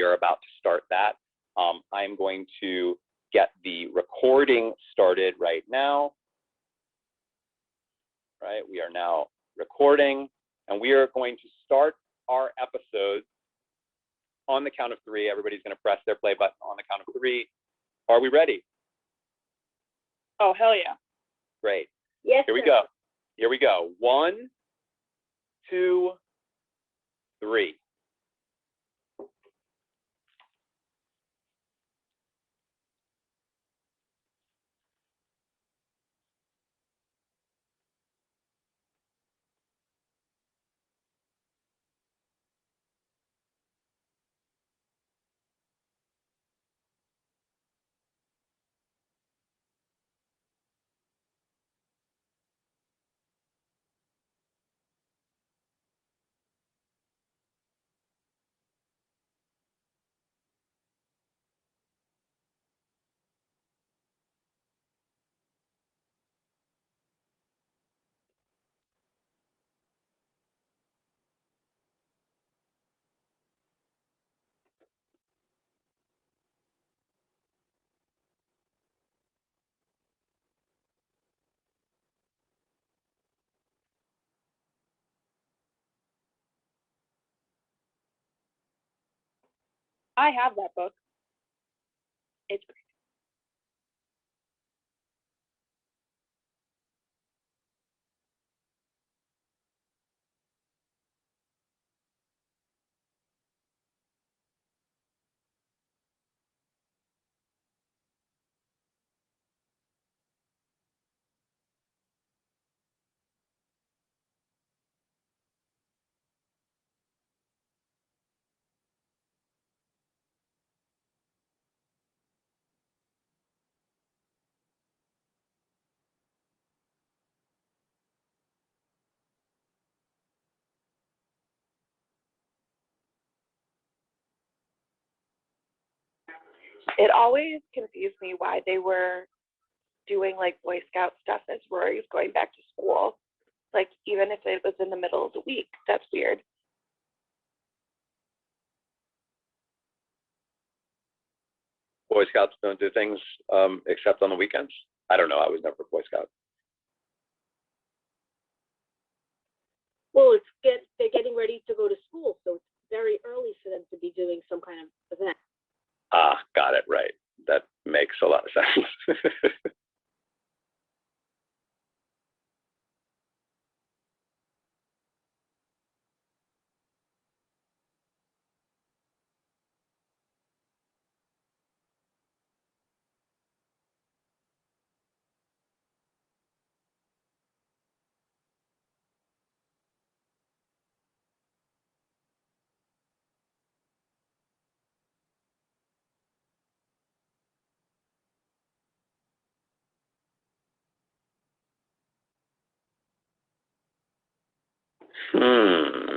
we are about to start that. I'm going to get the recording started right now. Right, we are now recording, and we are going to start our episode on the count of 3. Everybody's going to press their play button on the count of 3. Are we ready? Oh, hell yeah. Great. Yes, Here we go. Here we go. 1, 2, 3. I have that book. It's great. It always confused me why they were doing like Boy Scout stuff as Rory was going back to school. Like, even if it was in the middle of the week, that's weird. Boy Scouts don't do things except on the weekends. I don't know. I was never a Boy Scout. Well, they're getting ready to go to school, so it's very early for them to be doing some kind of event. Ah, got it. Right. That makes a lot of sense.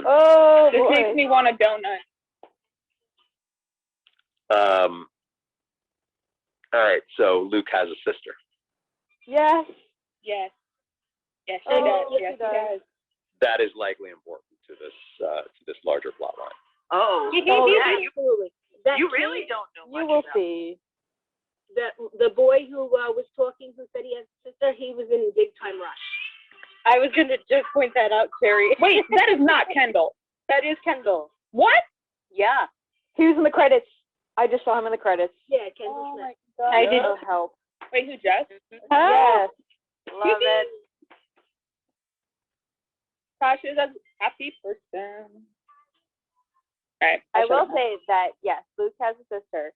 Oh, this makes me want a donut. All right. So Luke has a sister. Yes. Yes. Yes, she does. Yes, Yes, he does. That is likely important to this larger plot line. Oh, Yeah, absolutely. you really don't know much. You will about see. The boy who was talking, who said he has a sister, he was in Big Time Rush. I was going to just point that out, Terry. Wait, that is not Kendall. That is Kendall. What? Yeah. He was in the credits. I just saw him in the credits. Yeah, Kendall Smith. God. I did help. Wait, who, Jess? Yes. Love it. Tasha's a happy person. All right. I will say that, yes, Luke has a sister,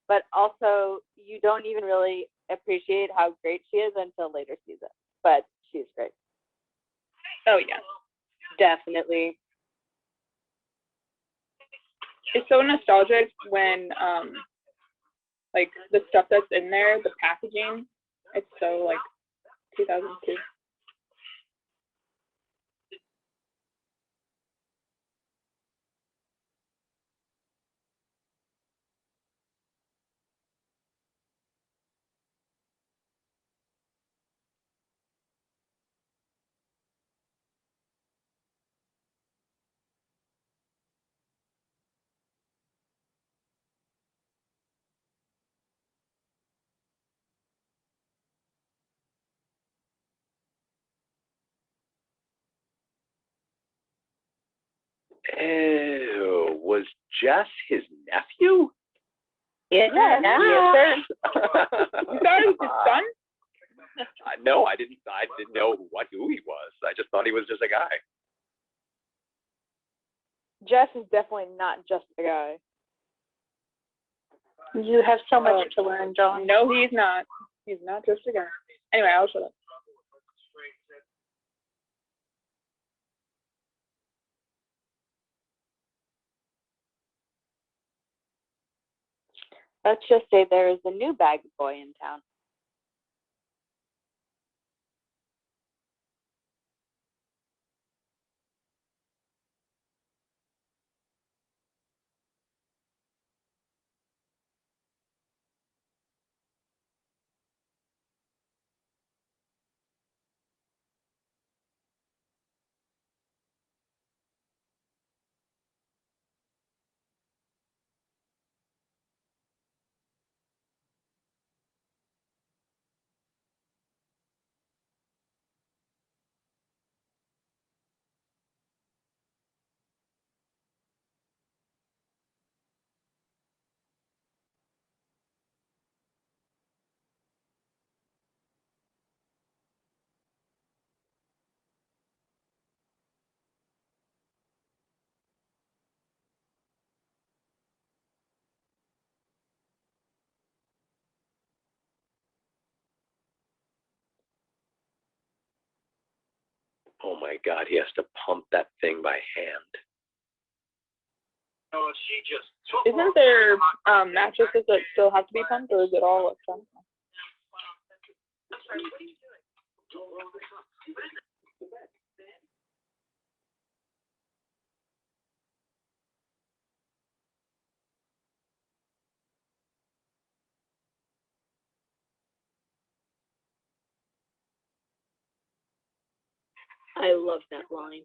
but also you don't even really appreciate how great she is until later season. But she's great. Oh, yeah. Definitely. It's so nostalgic when, like, the stuff that's in there, the packaging, it's so, like, 2002. Ew, was Jess his nephew? Yeah. Yeah. You thought it was his son? No, I didn't know who he was. I just thought he was just a guy. Jess is definitely not just a guy. You have so much to learn, John. No, he's not. He's not just a guy. Anyway, I'll shut up. Let's just say there is a new bag boy in town. Oh my God, he has to pump that thing by hand. Isn't there mattresses that still have to be pumped, or is it all electronic? I love that line.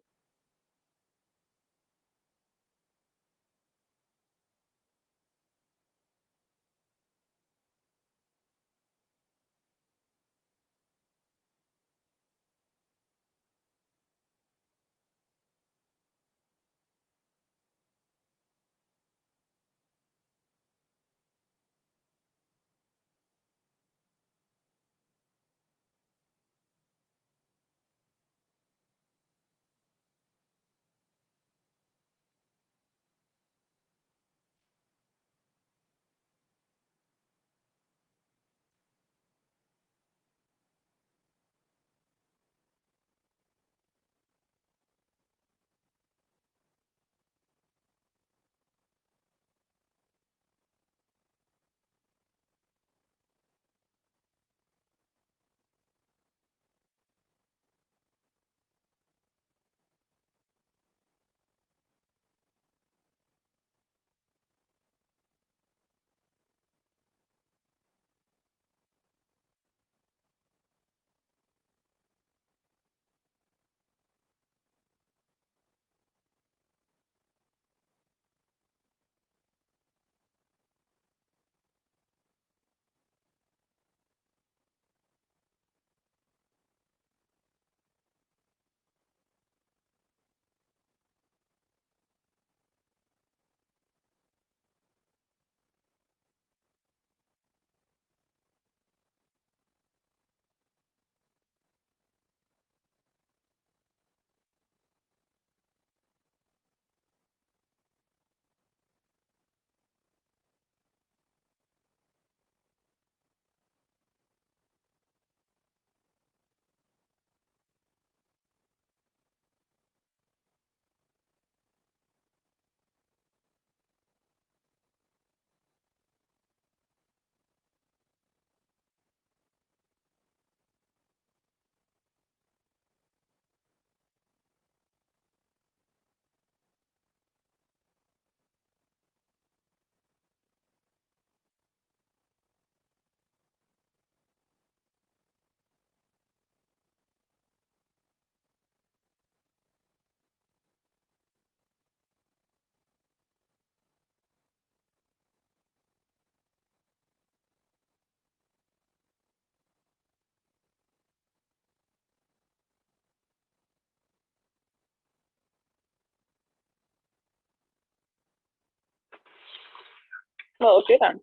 Well, okay then.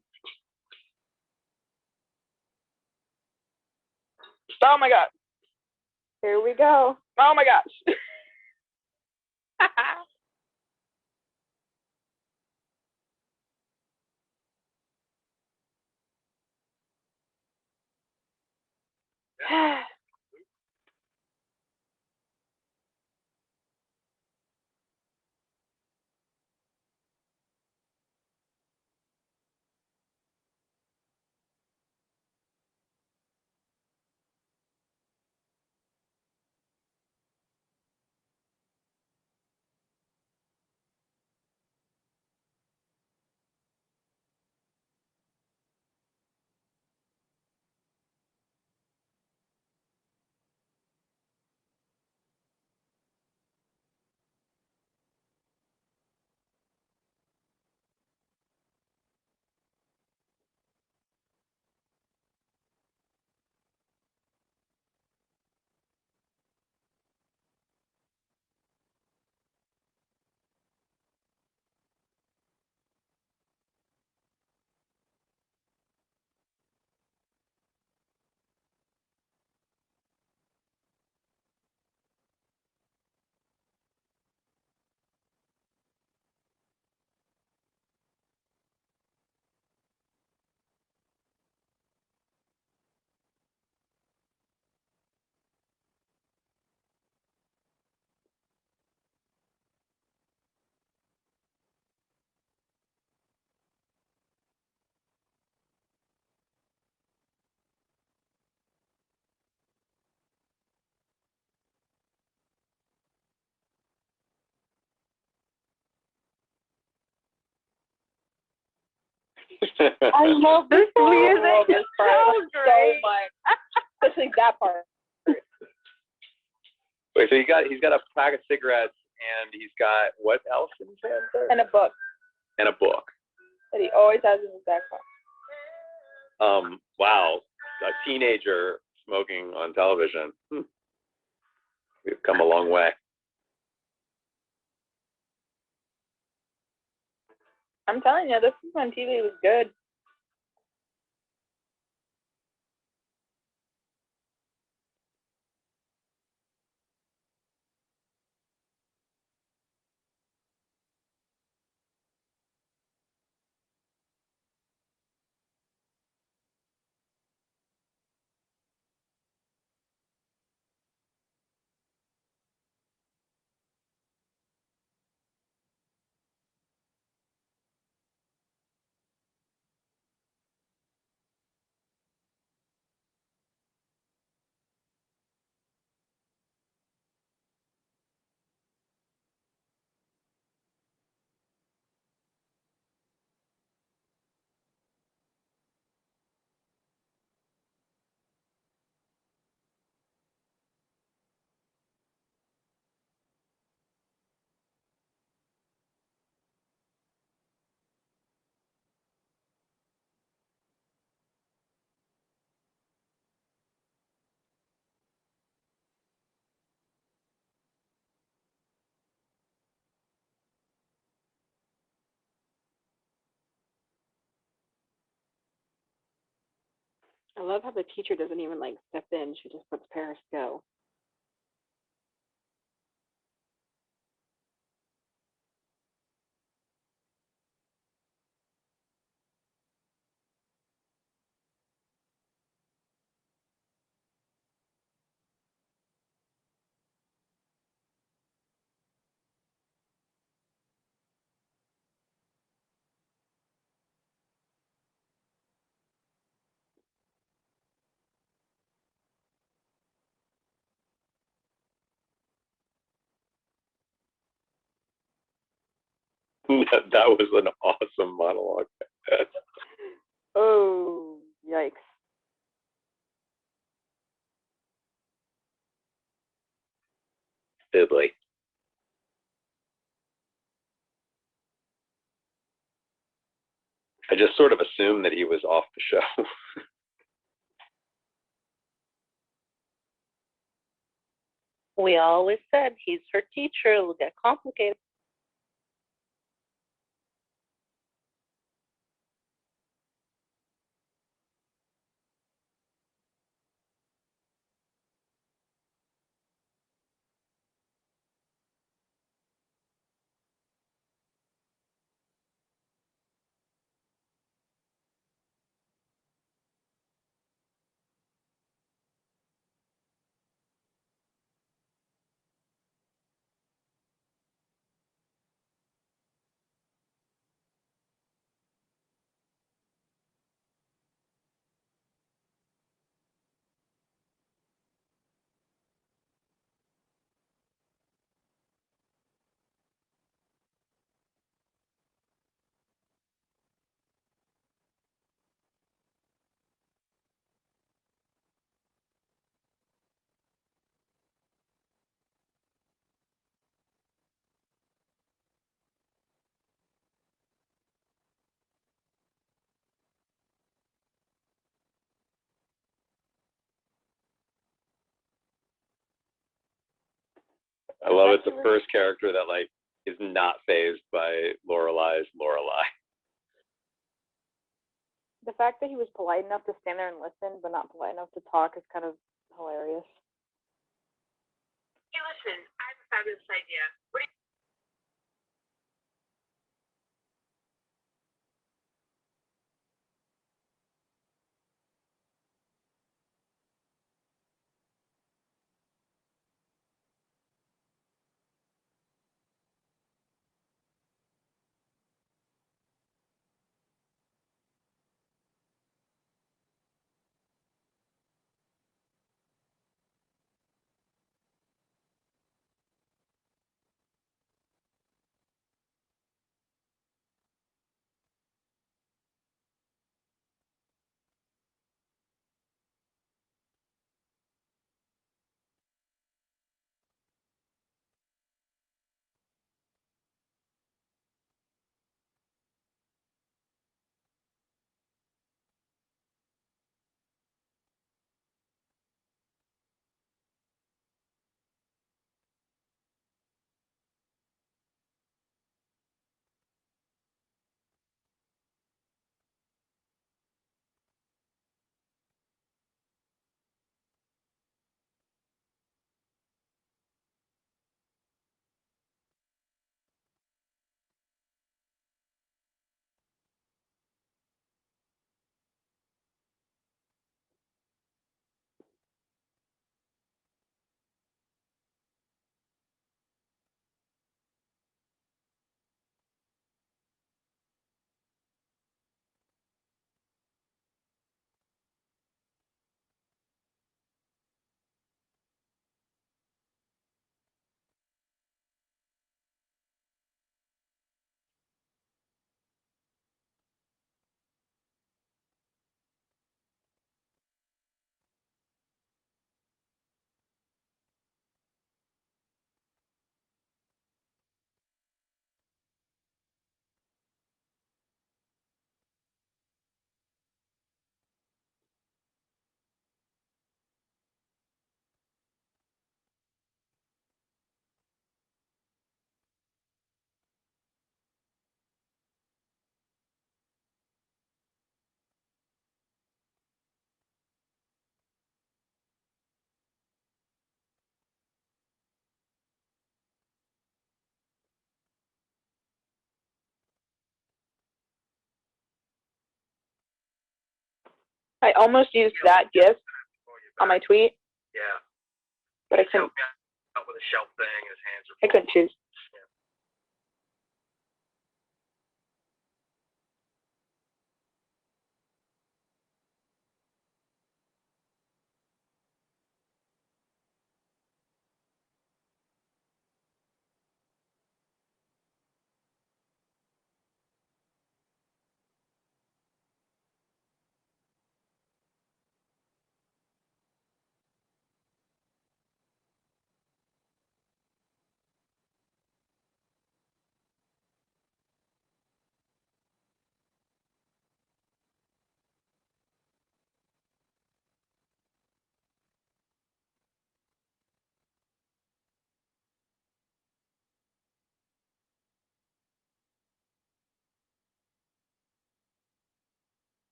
Oh my god. Here we go. Oh my gosh. I love this music. I love this part So so great. much. Especially that part. Wait, so he's got a pack of cigarettes and he's got what else in his hand? There? And a book And a book. that he always has in his backpack. Wow, a teenager smoking on television. We've come a long way. I'm telling you, this is when TV was good. I love how the teacher doesn't even like step in. She just puts Paris go. That was an awesome monologue. Oh, yikes. Diddly. I just sort of assumed that he was off the show. We always said he's her teacher. It'll get complicated. I love it's the first character that like is not phased by Lorelai's Lorelai. The fact that he was polite enough to stand there and listen, but not polite enough to talk, is kind of hilarious. Hey, listen, I have a fabulous idea. What do you I almost used that GIF on my tweet, Yeah. but I couldn't. Out with a shelf thing, his hands are I couldn't choose.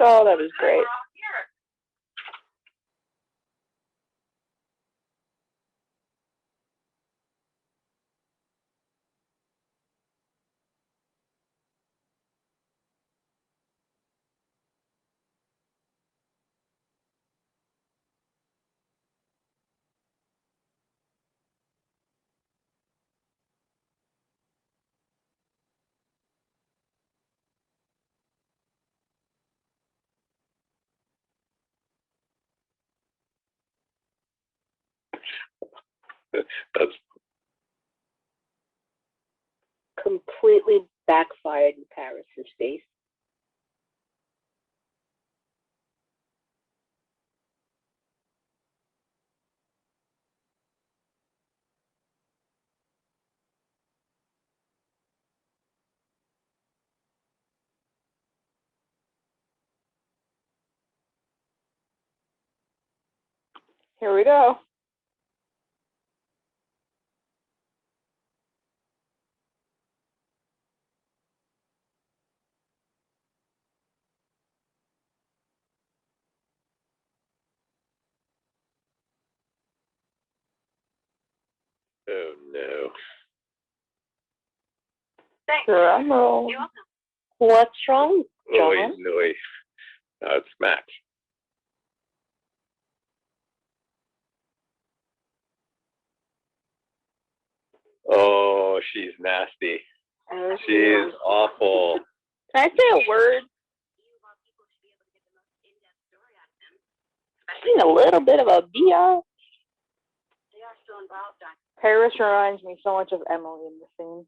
Oh, that was great. That's Completely backfired in Paris's face. Here we go. oh no. Drum roll. What's wrong, Oy, John? oy. It's Max. Oh, she's nasty. She's awful. Can I say a word? I've seen a little bit of a BR. Paris reminds me so much of Emily in the scene.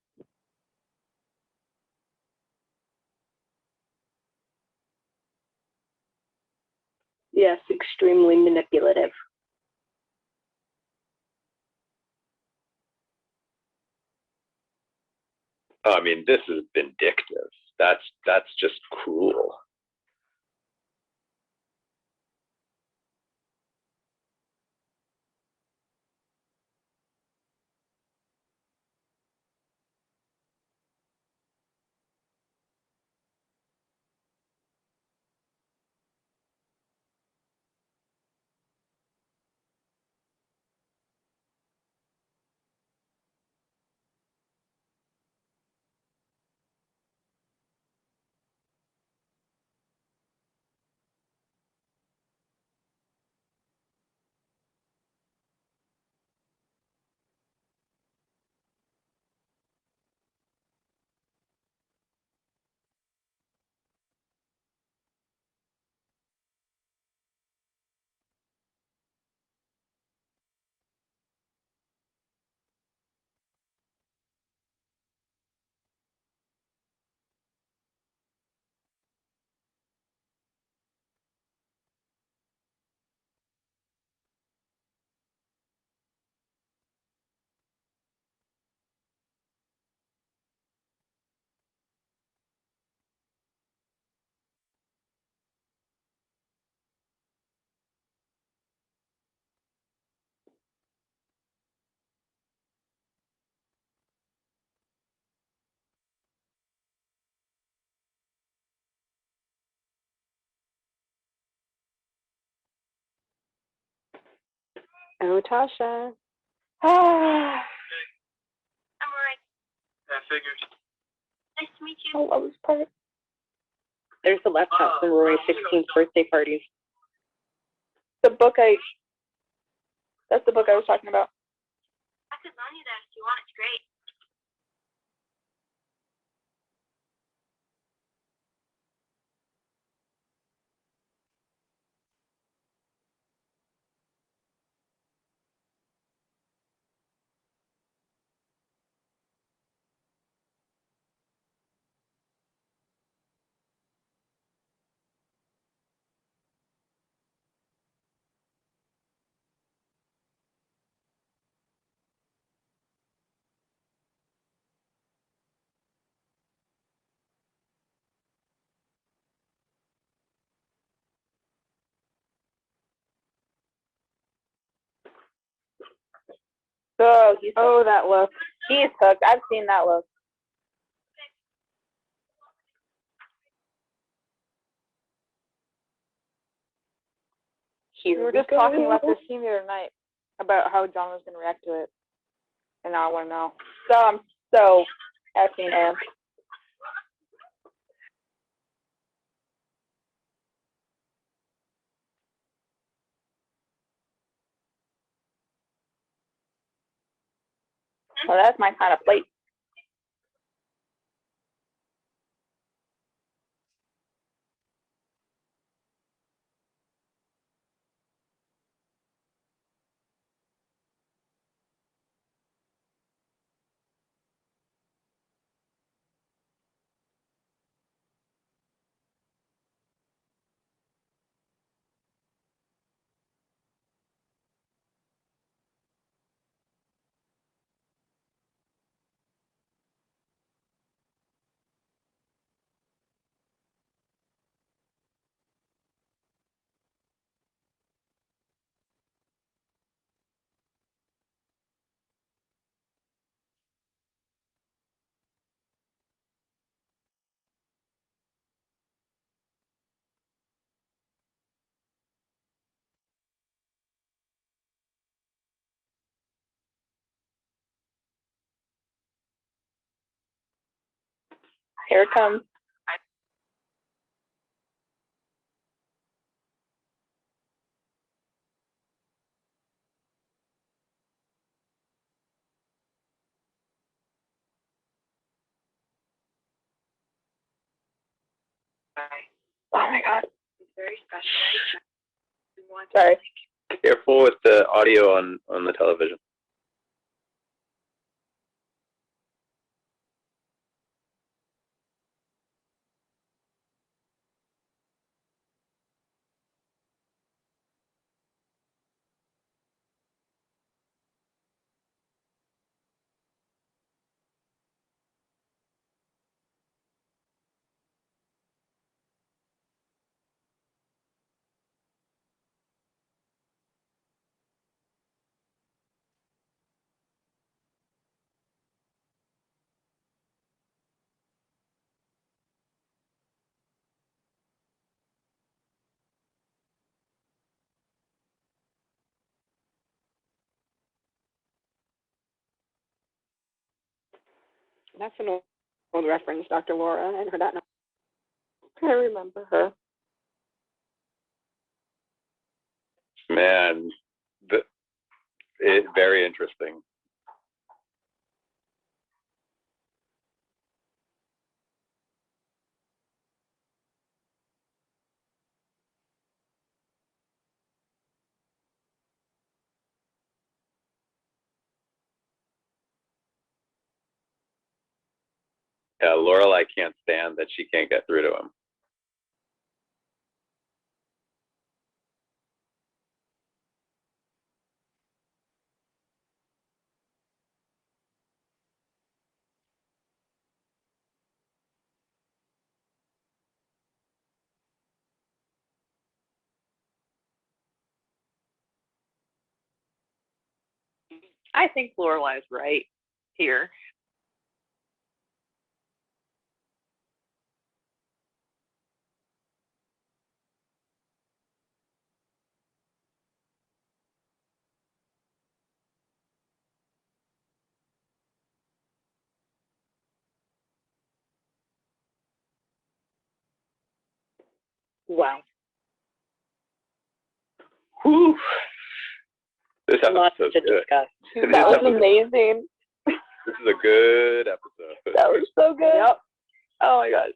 Yes, extremely manipulative. I mean, this is vindictive. That's just cruel. Oh, Tasha. Ah, I'm Rory. I figured. Nice to meet you. I love this part. There's the laptop from Rory's 16th birthday party. That's the book I was talking about. I could loan you that if you want. It's great. Oh, that look. He's hooked. I've seen that look. We were just talking about this scene the other night about how John was gonna react to it, and now I want to know. So I'm so effing amped. Well, that's my kind of plate. Here it comes. Oh my god. It's very special. Sorry. Careful with the audio on the television. That's an old reference, Dr. Laura. I hadn't heard that. I remember her. Man, very interesting. Yeah, Lorelai can't stand that she can't get through to him. I think Lorelai's right here. Wow. Whew. This Lots episode's to good. discuss. That was amazing. This is a good episode. That was so good. Yep. Oh my god.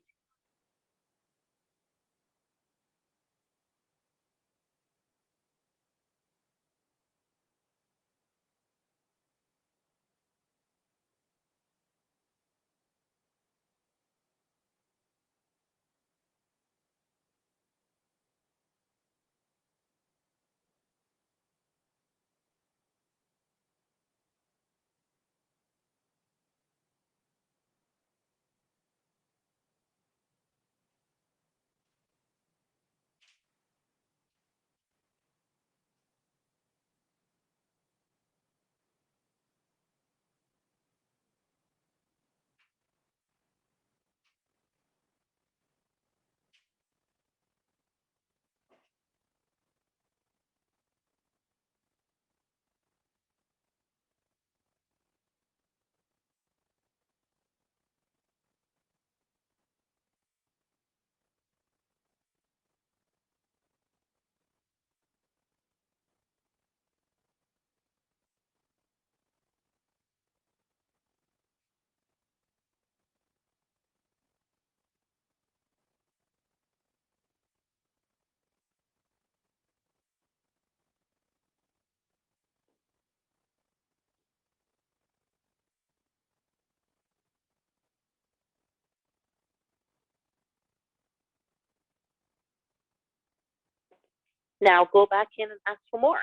Now go back in and ask for more.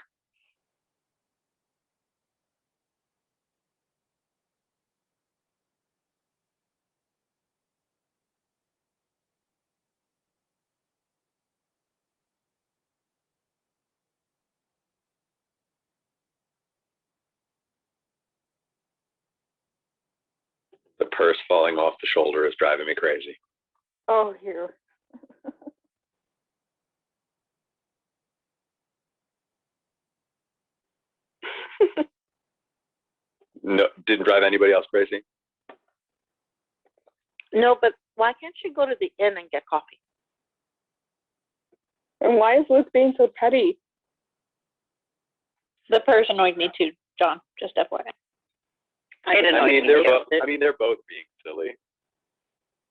The purse falling off the shoulder is driving me crazy. Oh, here. No, didn't drive anybody else crazy? No, but why can't you go to the inn and get coffee? And why is Luke being so petty? The purse annoyed me too, John, just FYI. It annoyed me they're too. both. They're both being silly.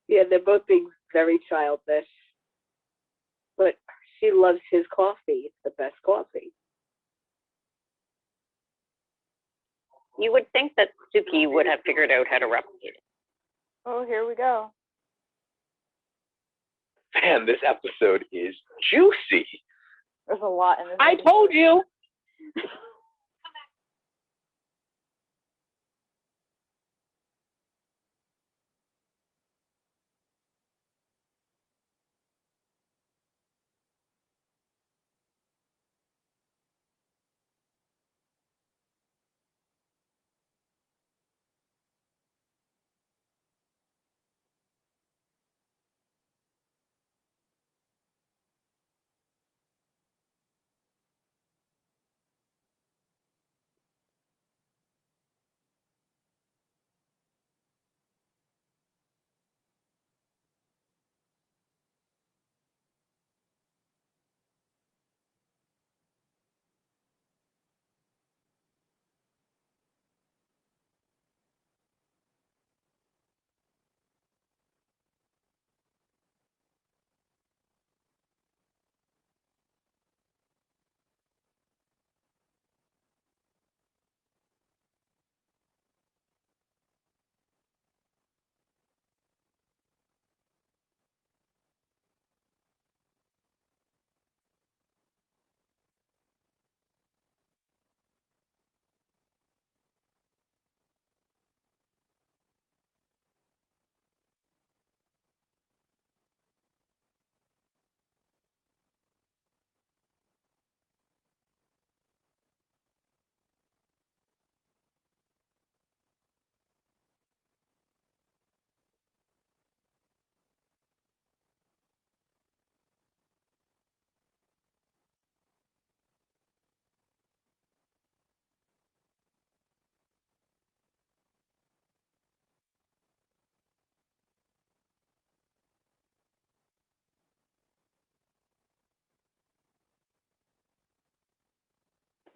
Yeah, they're both being very childish. But she loves his coffee. It's the best coffee. You would think that Suki would have figured out how to replicate it. Oh, here we go. Man, this episode is juicy. There's a lot in this. I told you.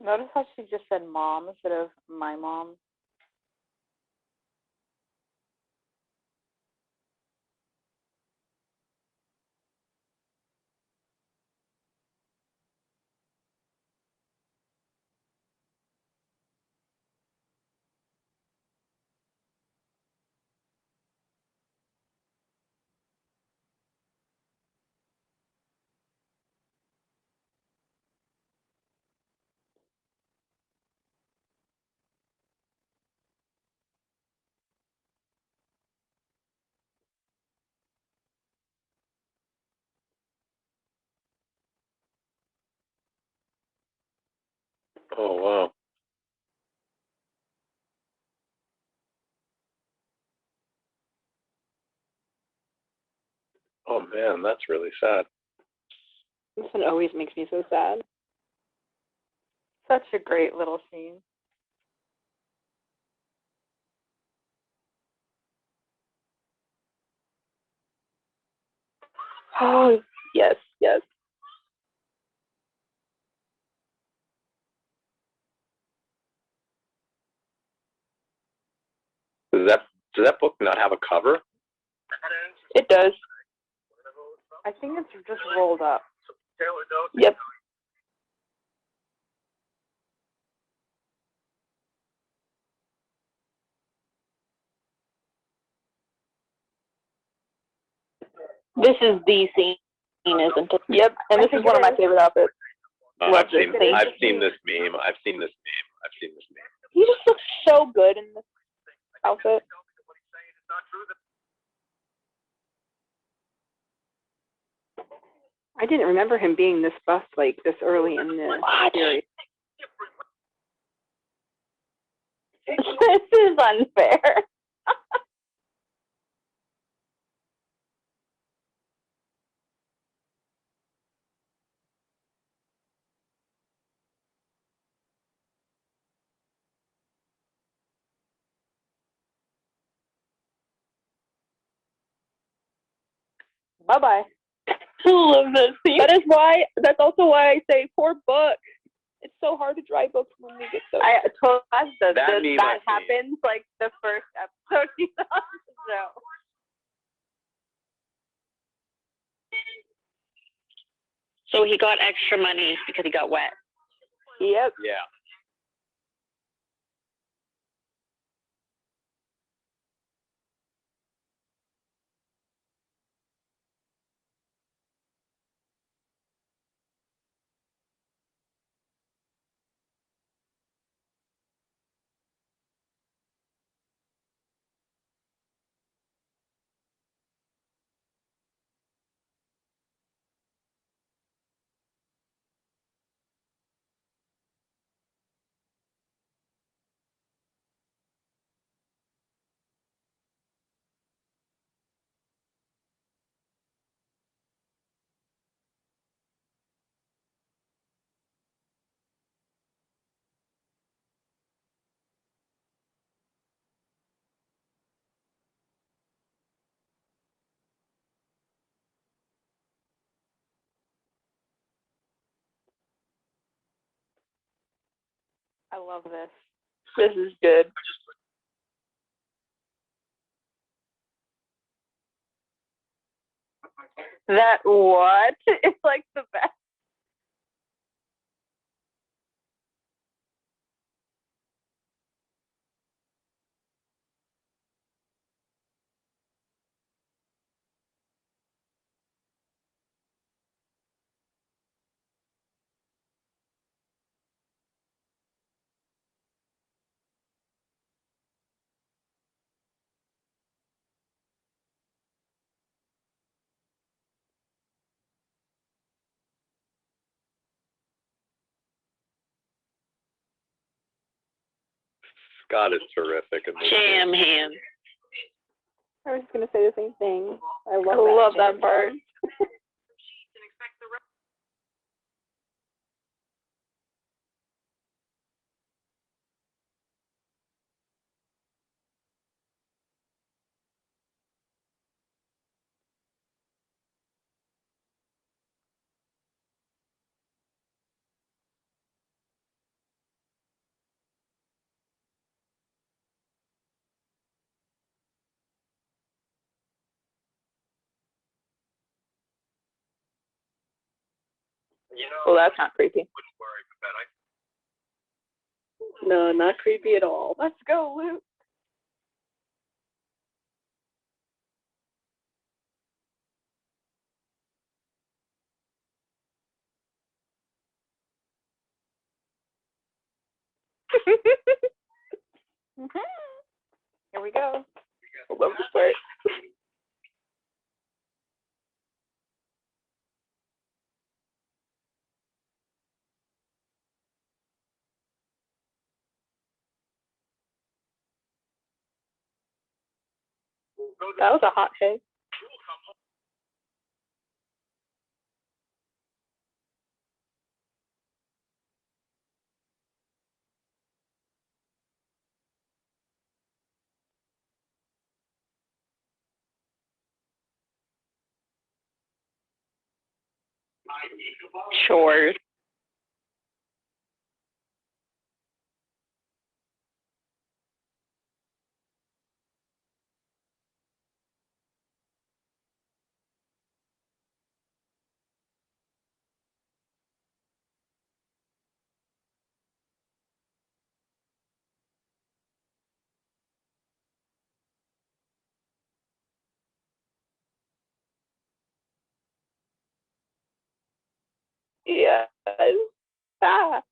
Notice how she just said mom instead of my mom. Oh, wow. Oh, man, that's really sad. This one always makes me so sad. Such a great little scene. Oh, yes, yes. Does that book not have a cover? It does. I think it's just rolled up. Yep. This is the scene, isn't it? Yep, and this is one of my favorite outfits. I've Love this seen thing. I've seen this meme. I've seen this meme. He just looks so good in this outfit. I didn't remember him being this buff like this early in the series. This is unfair. Bye-bye. I love this scene. That's also why I say poor book. It's so hard to dry books when we get those. I told us that That meme I've seen. happens like the first episode he's on the show. So he got extra money because he got wet. Yep. Yeah. I love this. This is good. That what? It's like the best. Scott is terrific in this. Jam hand. I was gonna say the same thing. I I love love that part. Well, that's not creepy. No, not creepy at all. Let's go, Luke. Here we go. I love this part. That was a hot take. Chores. Yes. Ah.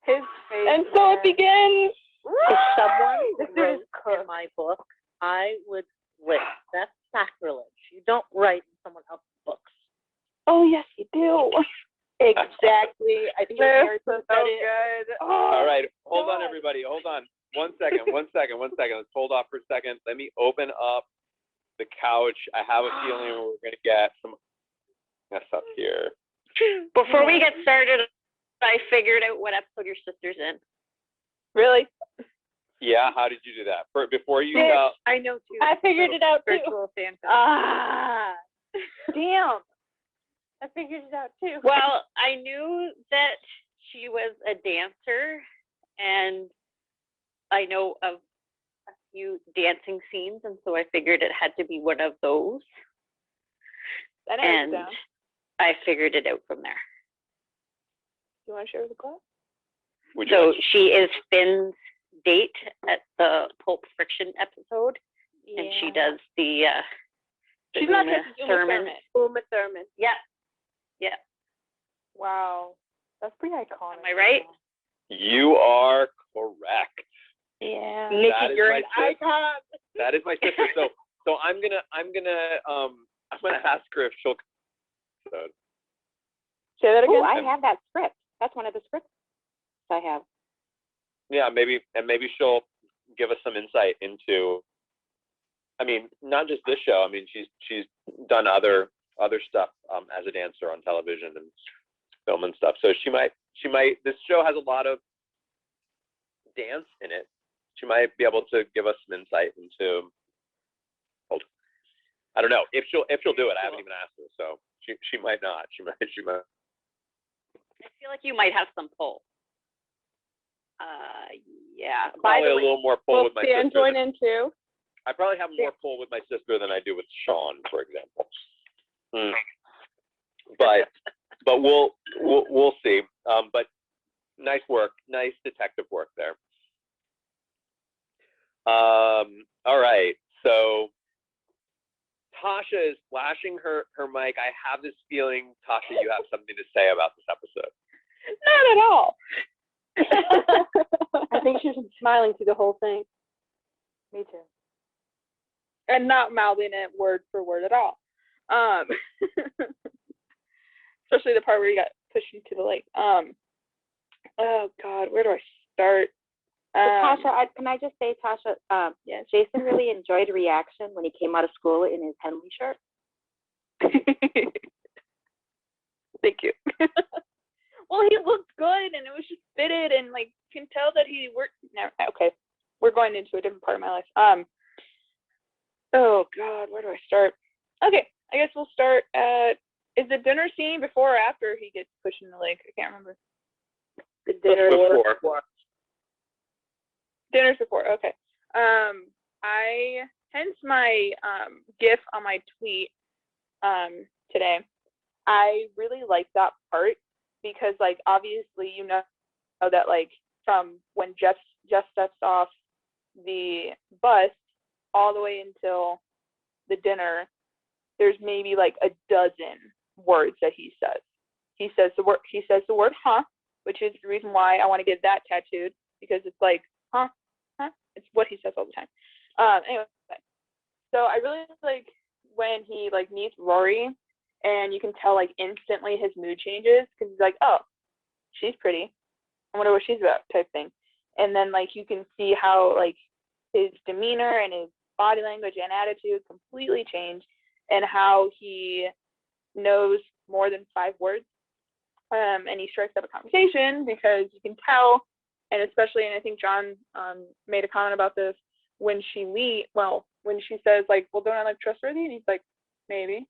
His face. And so it begins. If someone This dude is wrote in my book, I would quit. That's sacrilege. You don't write in someone else's books. Oh yes, you do. Exactly. I think This Mary is so said it. good. All right, hold on, God. everybody. Hold on. 1 second. 1 second. 1 second. Let's hold off for a second. Let me open up the couch. I have a feeling we're gonna get some mess up here. Before we get started, I figured out what episode your sister's in. Really? Yeah, how did you do that? Before you I know too. I figured it out too. Virtual fan. Ah, damn. I figured it out too. Well, I knew that she was a dancer, and I know of a few dancing scenes, and so I figured it had to be one of those. That narrows it And down. I figured it out from there. You want to share the class? would you So like- she is Finn's date at the Pulp Friction episode, and she does the She's not Uma just Thurman. Uma Thurman. Yeah. Wow, that's pretty iconic. Am I right? You are correct. Yeah. That Nikki, is you're my an sis- icon. That is my sister. So I'm gonna ask her if she'll. Say that again. Oh, I have that script. That's one of the scripts I have. Yeah, maybe she'll give us some insight into. I mean, not just this show. I mean, she's done other stuff as a dancer on television and film and stuff. So she might. This show has a lot of dance in it. She might be able to give us some insight into. I don't know if she'll do it. I haven't even asked her, so she might not. She might. I feel like you might have some pull. Yeah. Probably By the a way, little more pull with my Stan sister. join in too. I probably have more pull with my sister than I do with Sean, for example. But we'll see. But nice work, nice detective work there. All right, so Tasha is flashing her mic. I have this feeling, Tasha, you have something to say about this episode. Not at all. I think she's smiling through the whole thing. Me too. And not mouthing it word for word at all. Especially the part where you got pushed into the lake. Oh God, where do I start? Tasha, can I just say, Tasha, Yes. Jason really enjoyed reaction when he came out of school in his Henley shirt. Thank you. Well, he looked good, and it was just fitted, and like you can tell that he worked. No, okay, we're going into a different part of my life. Oh God, where do I start? Okay, I guess we'll start at. Is the dinner scene before or after he gets pushed in the lake? I can't remember. The dinner. Before. Dinner's before. Okay. Hence my GIF on my tweet today. I really like that part because like obviously you know that like from when Jeff steps off the bus all the way until the dinner, there's maybe like a dozen words that he says. He says the word huh, which is the reason why I want to get that tattooed, because it's like huh. It's what he says all the time. Anyway, so I really like when he like meets Rory, and you can tell like instantly his mood changes, because he's like, oh, she's pretty, I wonder what she's about, type thing. And then like you can see how like his demeanor and his body language and attitude completely change, and how he knows more than 5 words, and he strikes up a conversation, because you can tell. And especially, and I think John made a comment about this, when when she says like, well, don't I look trustworthy? And he's like, maybe.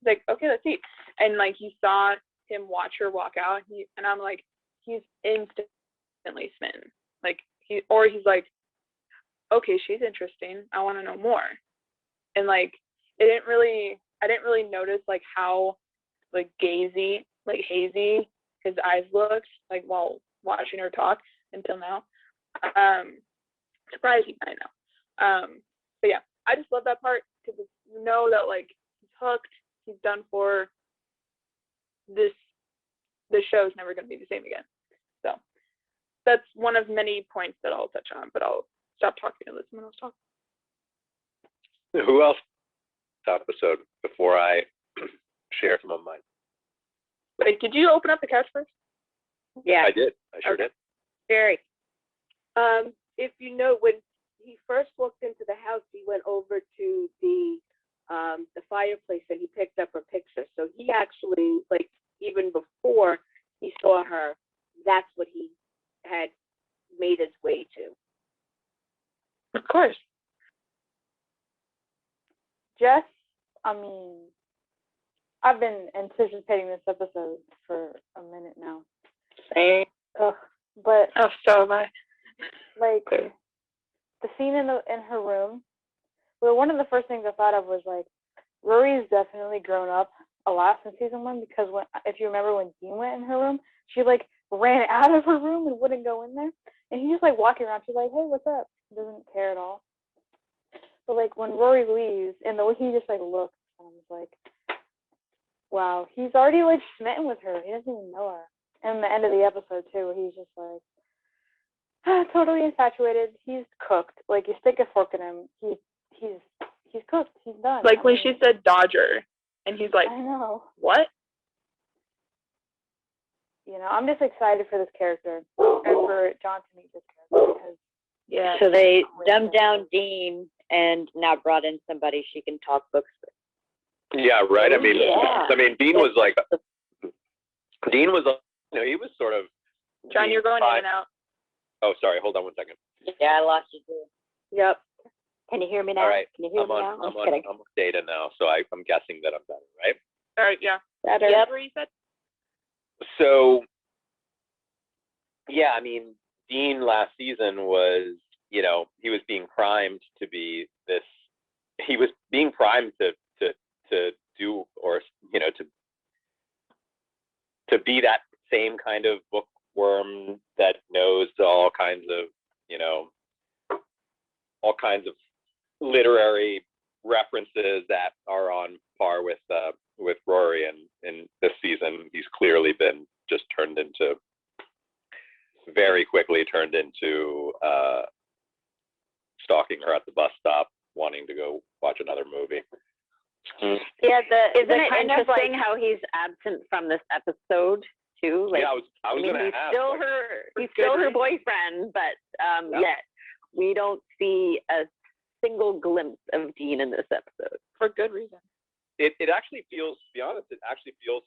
He's like, okay, let's see. And like you saw him watch her walk out, and I'm like, he's instantly smitten. Like he's like, okay, she's interesting, I want to know more. And like I didn't really notice like how like hazy his eyes looked like while watching her talk until now. Surprising, I know. But yeah, I just love that part, because you know that like he's hooked, he's done for. This show's never going to be the same again. So that's one of many points that I'll touch on, but I'll stop talking and let someone else talk. Who else episode before I share some of mine? Wait, did you open up the couch first? Yeah. I did. I sure did. Very. If you know, when he first walked into the house, he went over to the fireplace and he picked up her picture. So he actually, like, even before he saw her, that's what he had made his way to. Of course. Jess, I mean, I've been anticipating this episode for a minute now. Same. But Oh, so am I. like the scene in her room. Well, one of the first things I thought of was like, Rory's definitely grown up a lot since season 1, because if you remember when Dean went in her room, she like ran out of her room and wouldn't go in there, and he's just like walking around. She's like, hey, what's up? He doesn't care at all. But like when Rory leaves, and the way he just like looks, I was like, wow, he's already like smitten with her. He doesn't even know her. And the end of the episode too, where he's just like, totally infatuated. He's cooked. Like you stick a fork in him, he's cooked. He's done. Like when she said Dodger, and he's like, I know. what? You know, I'm just excited for this character and for John to meet this character, because Yeah. So they dumbed down Dean and now brought in somebody she can talk books with. Yeah, right. I mean, Yeah. Dean was like, he was sort of. John, you're going in and out. Oh, sorry. Hold on one second. Yeah, I lost you too. Yep. Can you hear me now? All right. Can you hear I'm me now? on Kidding. data now, so I'm guessing that I'm better, right? All right, yeah. Better. Yep. What you said? So, yeah, I mean, Dean last season was, he was being primed to be this. He was being primed to do, or to be that same kind of bookworm that knows all kinds of literary references that are on par with Rory, and in this season he's clearly been just very quickly turned into stalking her at the bus stop, wanting to go watch another movie. Yeah, isn't the it kind of, interesting like- how he's absent from this episode too? Like, Yeah, I was gonna he's ask. still like, he's still her boyfriend, but yet we don't see a single glimpse of Dean in this episode. For good reason. It actually feels, to be honest,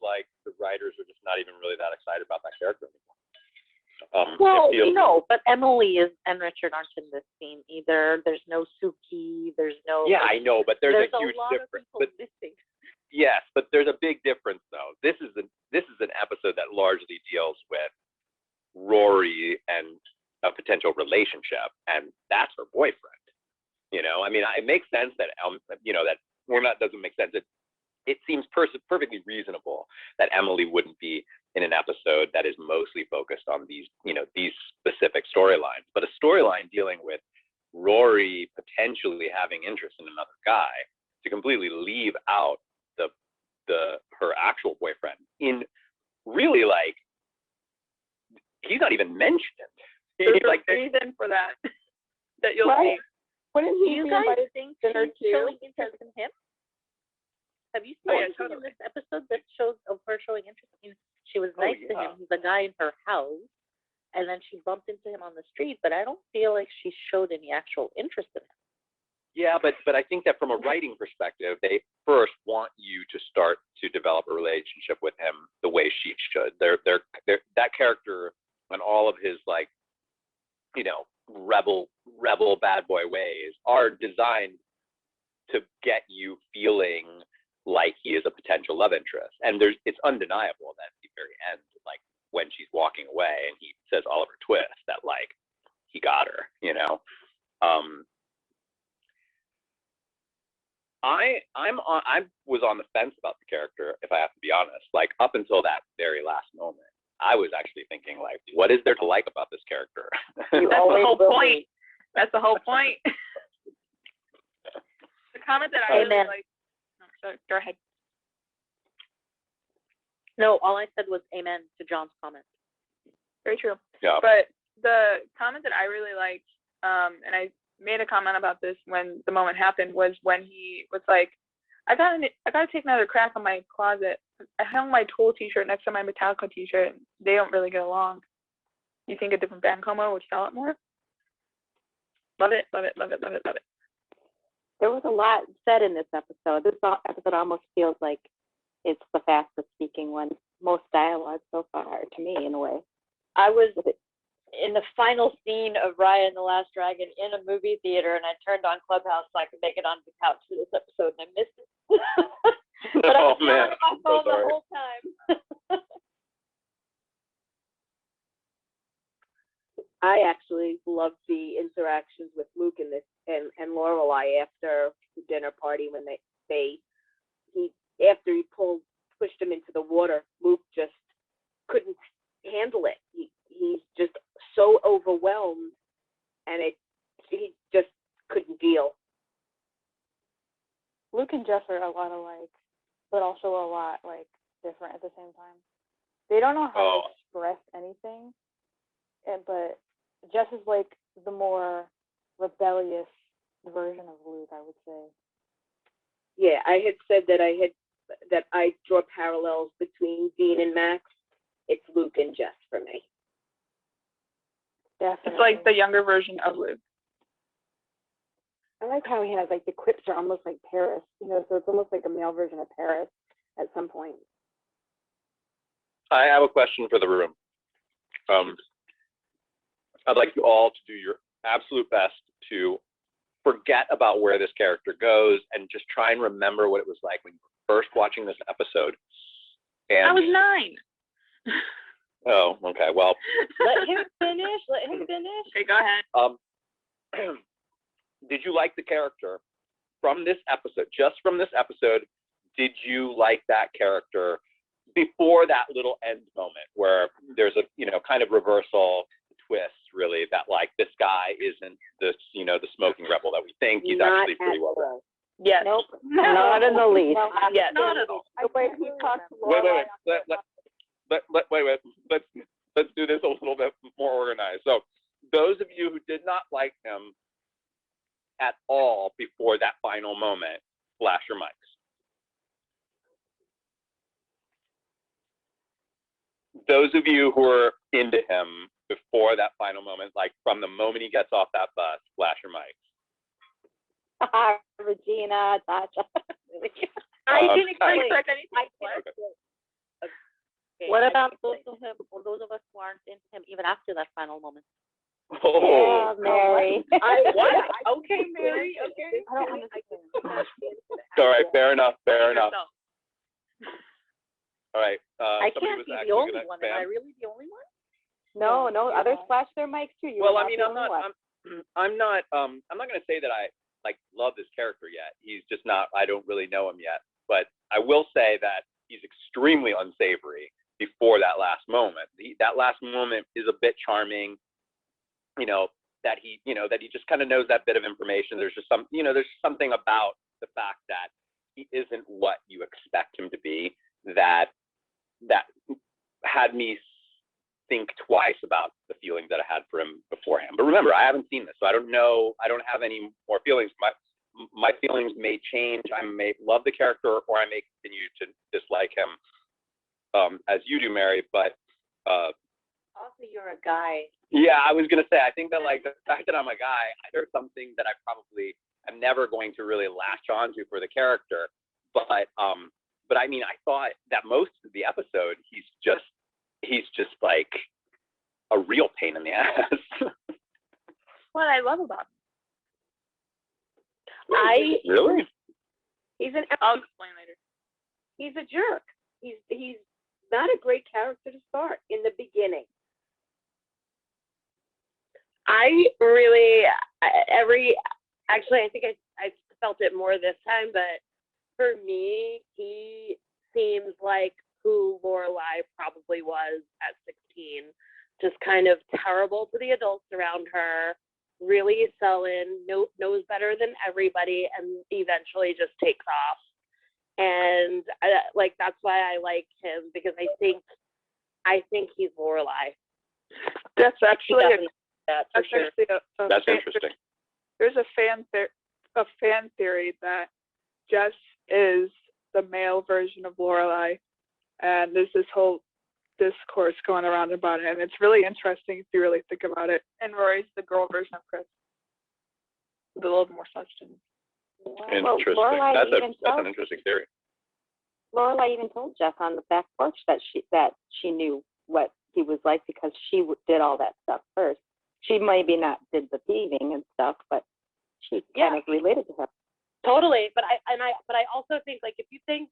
like the writers are just not even really that excited about that character anymore. Well, it feels, no, but Emily and Richard aren't in this scene either. There's no Suki. There's no. Yeah, I know, but there's a huge lot difference. of people But missing. yes, but there's a big difference though. This is an episode that largely deals with Rory and a potential relationship, and that's her boyfriend. I mean, it makes sense that that doesn't make sense. It seems perfectly reasonable that Emily wouldn't be in an episode leave out her actual boyfriend in really like he's not even mentioned. There's Like a reason for that that you'll Right. see. Wouldn't Do he you be guys invited think to dinner she's showing too? interest in him? Have you Oh, seen yeah, anything in totally. this episode that shows of her showing interest? I mean, she was Oh, nice to yeah. him. He's a guy in her house, and then she bumped into him on the street. But I don't feel like she showed any actual interest in him. Yeah, but I think that from a writing perspective, they first want you to start to develop a relationship with him the way she should. They're that character and all of his like, you know, rebel bad boy ways are designed to get you feeling like he is a potential love interest. And it's undeniable that at the very end, like when she's walking away and he says Oliver Twist, that like he got her, you know. I was on the fence about the character, if I have to be honest. Like up until that very last moment, I was actually thinking like, what is there to like about this character? You That's the always whole will point. be. That's the whole point. The comment that I really Amen. like. No, sorry, go ahead. No, all I said was amen to John's comment. Very true. Yeah. But the comment that I really liked, and I made a comment about this when the moment happened, was when he was like, I gotta take another crack on my closet. I hung my Tool t-shirt next to my Metallica t-shirt. They don't really get along. You think a different band combo would sell it more? Love it, love it, love it, love it, love it. There was a lot said in this episode. This episode almost feels like it's the fastest speaking one. Most dialogue so far, to me, in a way. I was in the final scene of Raya and the Last Dragon in a movie theater, and I turned on Clubhouse so I could make it on the couch for this episode, and I missed it. But I was man, on my I'm so phone the sorry. whole time. I actually loved the interactions with Luke and and Lorelai after the dinner party when after he pushed him into the water, Luke just couldn't handle it. He's just so overwhelmed, and he just couldn't deal. Luke and Jess are a lot alike, but also a lot like different at the same time. They don't know how to express anything, but Jess is like the more rebellious version of Luke, I would say. Yeah, I had said that I draw parallels between Dean and Max. It's Luke and Jess for me. Definitely. It's like the younger version of Luke. I like how he has, like, the quips are almost like Paris, so it's almost like a male version of Paris at some point. I have a question for the room. I'd like you all to do your absolute best to forget about where this character goes and just try and remember what it was like when you were first watching this episode. And I was 9. Oh, okay. Well, Let him finish. Okay, go ahead. did you like the character from this episode? Just from this episode, did you like that character before that little end moment where there's a kind of reversal twist, really, that like this guy isn't this the smoking rebel that we think. He's Not actually pretty at well done. all. Yes. Nope, No. not in the least. No, Yes. Not at all. The way he talked to Wait. Lorelai. Let's do this a little bit more organized. So, those of you who did not like him at all before that final moment, flash your mics. Those of you who are into him before that final moment, like from the moment he gets off that bus, flash your mics. Regina, Tasha. I didn't I expect anything. Okay, what about those of us who aren't into him even after that final moment? Oh, Yeah, Mary. What? Okay, Mary. Okay. I don't understand. all right, fair enough. Yourself. All right. I somebody can't was be the actually only gonna one. expand. Am I really the only one? No, Yeah. others flash their mics too. Well, I mean, I'm not going to say that I like love this character yet. He's just not. I don't really know him yet. But I will say that he's extremely unsavory before that last moment. That last moment is a bit charming. That he just kind of knows that bit of information. There's just there's something about the fact that he isn't what you expect him to be, that had me think twice about the feelings that I had for him beforehand. But remember, I haven't seen this, so I don't know. I don't have any more feelings. My feelings may change. I may love the character, or I may continue to dislike him, as you do, Mary. But Also, you're a guy. yeah, I was gonna say, I think that like the fact that I'm a guy, there's something that I probably am never going to really latch onto for the character. But I mean, I thought that most of the episode, he's just like a real pain in the ass. What I love about Really? I'll explain later. He's a jerk. He's not a great character to start in the beginning. I really, I think I felt it more this time, but for me, he seems like who Lorelai probably was at 16, just kind of terrible to the adults around her, really sullen, knows better than everybody, and eventually just takes off. And that's why I like him, because I think he's Lorelai. That's actually That's actually That's interesting. There's a fan theory that Jess is the male version of Lorelai, and there's this whole discourse going around about it, and it's really interesting if you really think about it. And Rory's the girl version of Chris, with a little more substance. Interesting. Lorelai That's an interesting theory. Lorelai even told Jeff on the back porch that she knew what he was like because she did all that stuff first. She maybe not did the thieving and stuff, but she kind of related to her. Totally, but I also think, like, if you think,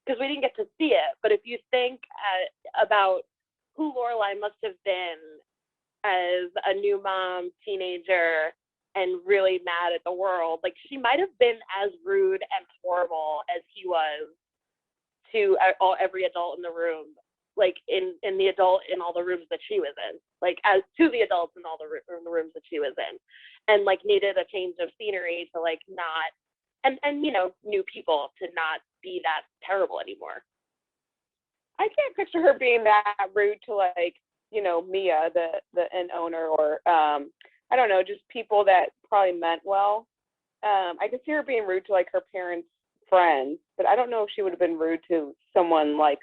because we didn't get to see it, but if you think about who Lorelai must have been as a new mom, teenager, and really mad at the world, like, she might have been as rude and horrible as he was to every adult in the room, like in the adult in all the rooms that she was in, like as to the adults in all the rooms that she was in, and like needed a change of scenery to like not, and new people to not be that terrible anymore. I can't picture her being that rude to like, Mia, the inn owner, or I don't know, just people that probably meant well. I could see her being rude to like her parents' friends, but I don't know if she would have been rude to someone like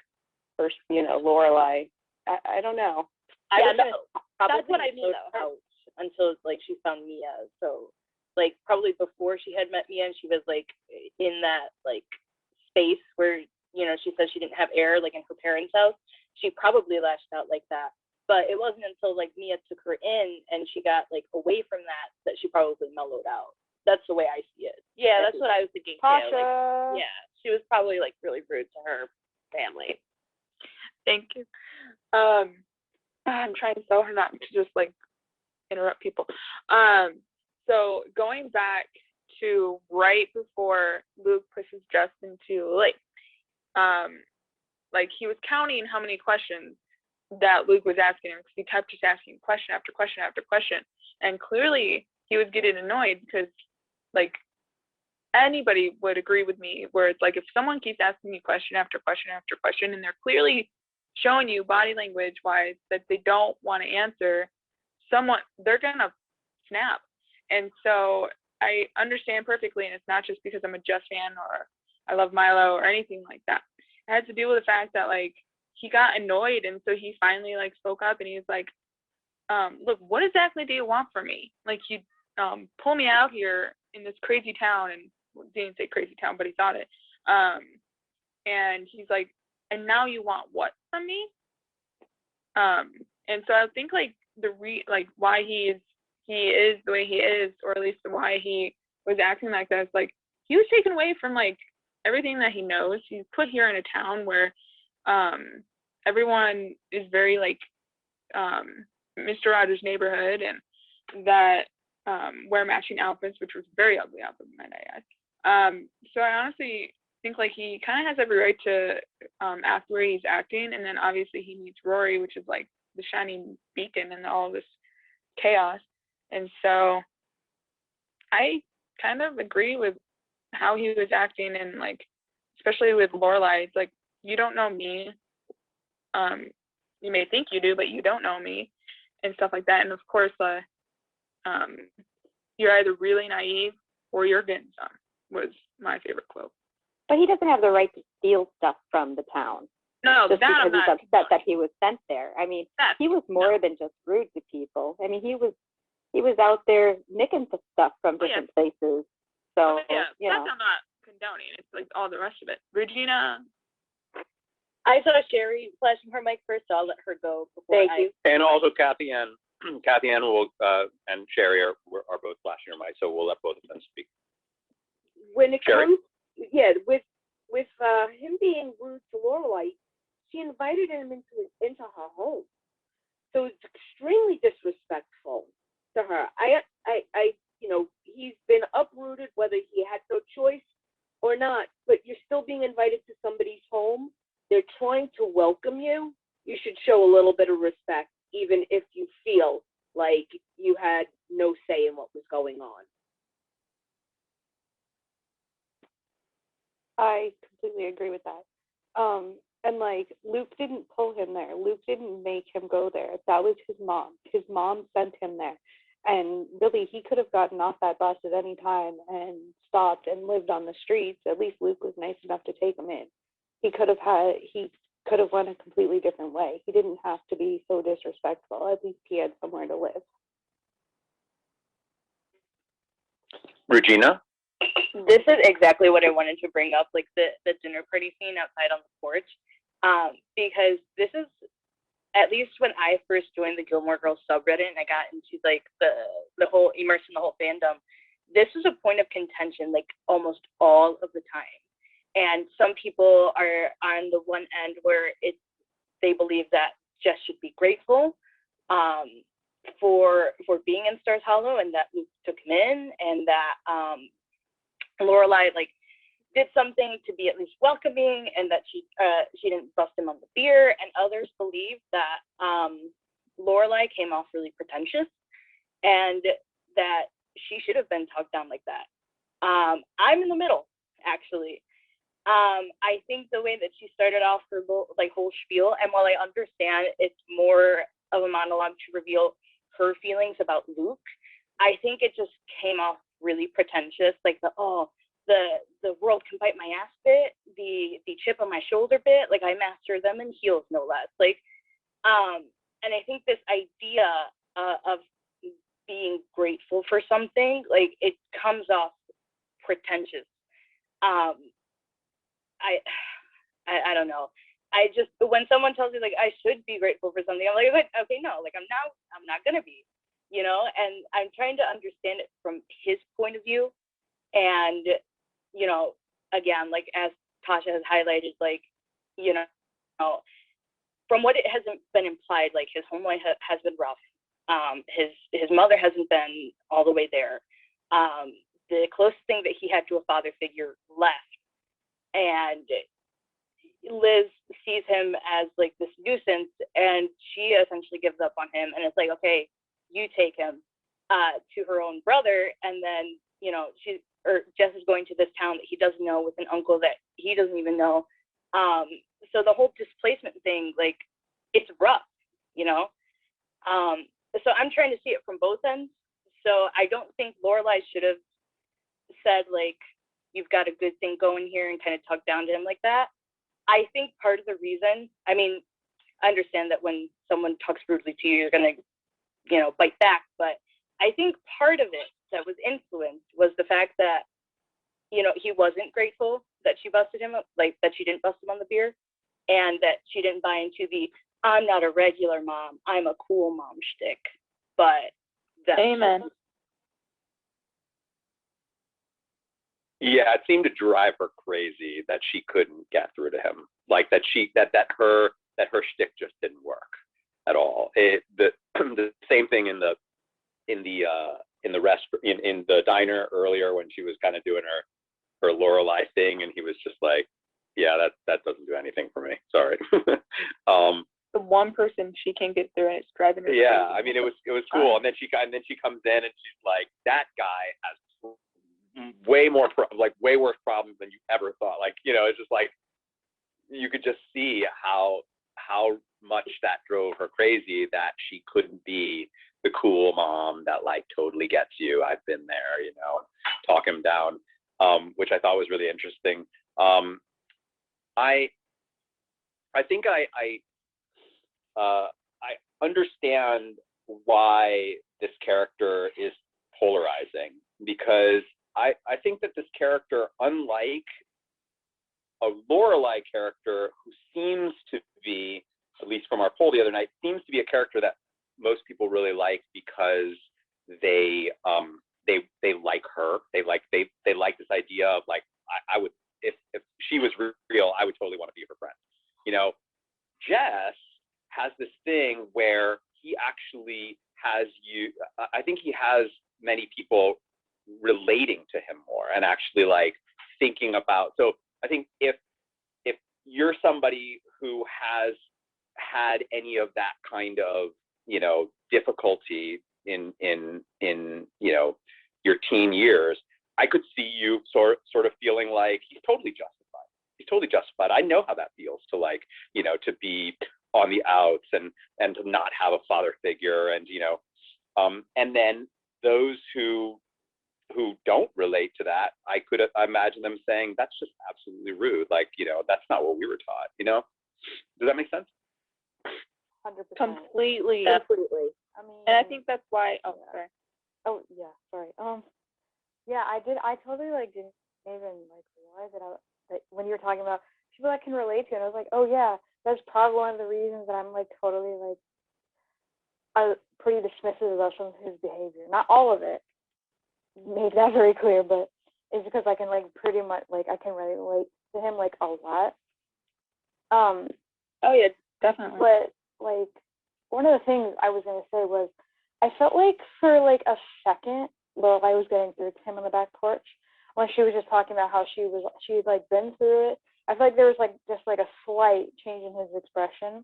her, Lorelai. I don't know. That's what I mean though. Until like she found Mia. So like probably before she had met Mia and she was like in that like space where, she said she didn't have air like in her parents' house, she probably lashed out like that. But it wasn't until like Mia took her in and she got like away from that she probably mellowed out. That's the way I see it. Yeah, that's what I was thinking Tasha. too. Like, yeah, she was probably like really rude to her family. Thank you. I'm trying so hard not to just like interrupt people. So going back to right before Luke pushes Justin to the lake, like he was counting how many questions that Luke was asking him, because he kept just asking question after question after question, and clearly he was getting annoyed because like anybody would agree with me where it's like if someone keeps asking me question after question after question and they're clearly showing you body language wise that they don't want to answer, they're gonna snap. And so I understand perfectly, and it's not just because I'm a Jess fan or I love Milo or anything like that. It had to do with the fact that like he got annoyed, and so he finally like spoke up and he was like, look, what exactly do you want from me? Like you pull me out here in this crazy town, and didn't say crazy town, but he thought it. And he's like, and now you want what from me? And so I think like why he is the way he is, or at least why he was acting like that, is like he was taken away from like everything that he knows. He's put here in a town where everyone is very like Mr. Rogers' neighborhood, and that wear matching outfits, which was very ugly outfit, might I add. So I honestly think like he kind of has every right to act where he's acting, and then obviously he meets Rory, which is like the shining beacon in all this chaos. And so I kind of agree with how he was acting, and like especially with Lorelai, it's like, you don't know me. You may think you do, but you don't know me, and stuff like that. And of course, you're either really naive or you're getting some, was my favorite quote. But he doesn't have the right to steal stuff from the town. No, just that because I'm not he's upset that he was sent there. I mean, he was more than just rude to people. I mean, he was out there nicking stuff from different places. So, you know. I'm not condoning. It's like all the rest of it. Regina. I saw Sherry flashing her mic first, so I'll let her go. Thank you. And also Kathy Ann will and Sherry are both flashing her mic, so we'll let both of them speak. When it Sherry? comes, with him being rude to Lorelai, she invited him into her home, so it's extremely disrespectful to her. I he's been uprooted whether he had no choice or not, but you're still being invited to somebody's home. They're trying to welcome you. You should show a little bit of respect, even if you feel like you had no say in what was going on. I completely agree with that. And like, Luke didn't pull him there. Luke didn't make him go there. That was his mom. His mom sent him there. And really, he could have gotten off that bus at any time and stopped and lived on the streets. At least Luke was nice enough to take him in. He could have went a completely different way. He didn't have to be so disrespectful. At least he had somewhere to live. Regina? This is exactly what I wanted to bring up, like the dinner party scene outside on the porch, because this is, at least when I first joined the Gilmore Girls subreddit and I got into like the whole immersed in the whole fandom, this was a point of contention like almost all of the time. And some people are on the one end where they believe that Jess should be grateful for being in Stars Hollow and that Luke took him in, and that Lorelai like did something to be at least welcoming, and that she didn't bust him on the beer. And others believe that Lorelai came off really pretentious and that she should have been talked down like that. I'm in the middle, actually. I think the way that she started off her like whole spiel, and while I understand it's more of a monologue to reveal her feelings about Luke, I think it just came off really pretentious, like the world can bite my ass bit, the chip on my shoulder bit, like I master them in heels no less, like and I think this idea of being grateful for something, like it comes off pretentious. I don't know. I just, when someone tells me like I should be grateful for something, I'm like, okay, no, like I'm not gonna be, you know. And I'm trying to understand it from his point of view. And you know, again, like as Tasha has highlighted, like, you know, from what it hasn't been implied, like his home life has been rough. His mother hasn't been all the way there. The closest thing that he had to a father figure left, and Liz sees him as like this nuisance, and she essentially gives up on him, and it's like, okay, you take him to her own brother. And then, you know, Jess is going to this town that he doesn't know with an uncle that he doesn't even know. So the whole displacement thing, like, it's rough, you know. So I'm trying to see it from both ends. So I don't think Lorelai should have said like, you've got a good thing going here, and kind of tugged down to him like that. I think part of the reason, I mean, I understand that when someone talks rudely to you, you're gonna, you know, bite back. But I think part of it that was influenced was the fact that, you know, he wasn't grateful that she busted him up, like that she didn't bust him on the beer, and that she didn't buy into the I'm not a regular mom, I'm a cool mom shtick. But that's Amen. Yeah, it seemed to drive her crazy that she couldn't get through to him. Like that her shtick just didn't work at all. The same thing in the diner earlier when she was kind of doing her Lorelai thing, and he was just like, yeah, that doesn't do anything for me. Sorry. The one person she can get through, and it's driving her Yeah, crazy. I mean, it was cool. And then she comes in and she's like, that guy has way worse problems than you ever thought. Like, you know, it's just like, you could just see how much that drove her crazy, that she couldn't be the cool mom that like totally gets you. I've been there, you know, talk him down, which I thought was really interesting. I think I understand why this character is polarizing, because I think that this character, unlike a Lorelai character who seems to be, at least from our poll the other night, seems to be a character that most people really like because they like her. They like this idea of like, I would, if she was real, I would totally want to be her friend. You know, Jess has this thing where he actually has I think he has many people relating to him more and actually like thinking about. So I think if you're somebody who has had any of that kind of, you know, difficulty in you know, your teen years, I could see you sort of feeling like he's totally justified. He's totally justified. I know how that feels to, like, you know, to be on the outs and to not have a father figure, and, you know, and then those who don't relate to that, I could imagine them saying, that's just absolutely rude. Like, you know, that's not what we were taught, you know? Does that make sense? 100%. Completely. Absolutely. I mean, And I think that's why. Oh, Yeah. sorry. oh yeah, sorry. Yeah, I totally like didn't even like realize that when you were talking about people I can relate to, and I was like, oh yeah, that's probably one of the reasons that I'm like totally like pretty dismissive about some of his behavior. Not all of it. Make that very clear, but it's because I can like pretty much like I can relate to him like a lot. Oh yeah, definitely. But like one of the things I was gonna say was I felt like for like a second while I was getting through to him on the back porch when she was just talking about how she'd like been through it. I felt like there was like just like a slight change in his expression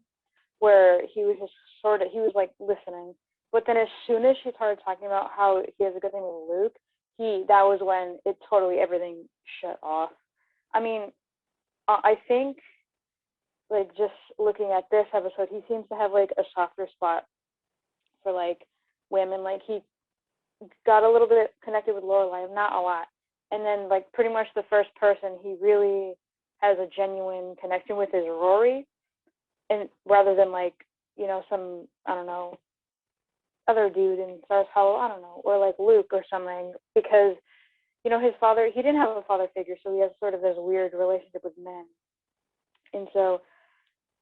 where he was just he was like listening. But then as soon as she started talking about how he has a good thing with Luke, that was when it totally, everything shut off. I mean, I think, like, just looking at this episode, he seems to have, like, a softer spot for, like, women. Like, he got a little bit connected with Lorelai, not a lot. And then, like, pretty much the first person he really has a genuine connection with is Rory. And rather than, like, you know, some, I don't know, other dude in Stars Hollow, I don't know, or like Luke or something, because, you know, his father, he didn't have a father figure, so he has sort of this weird relationship with men. And so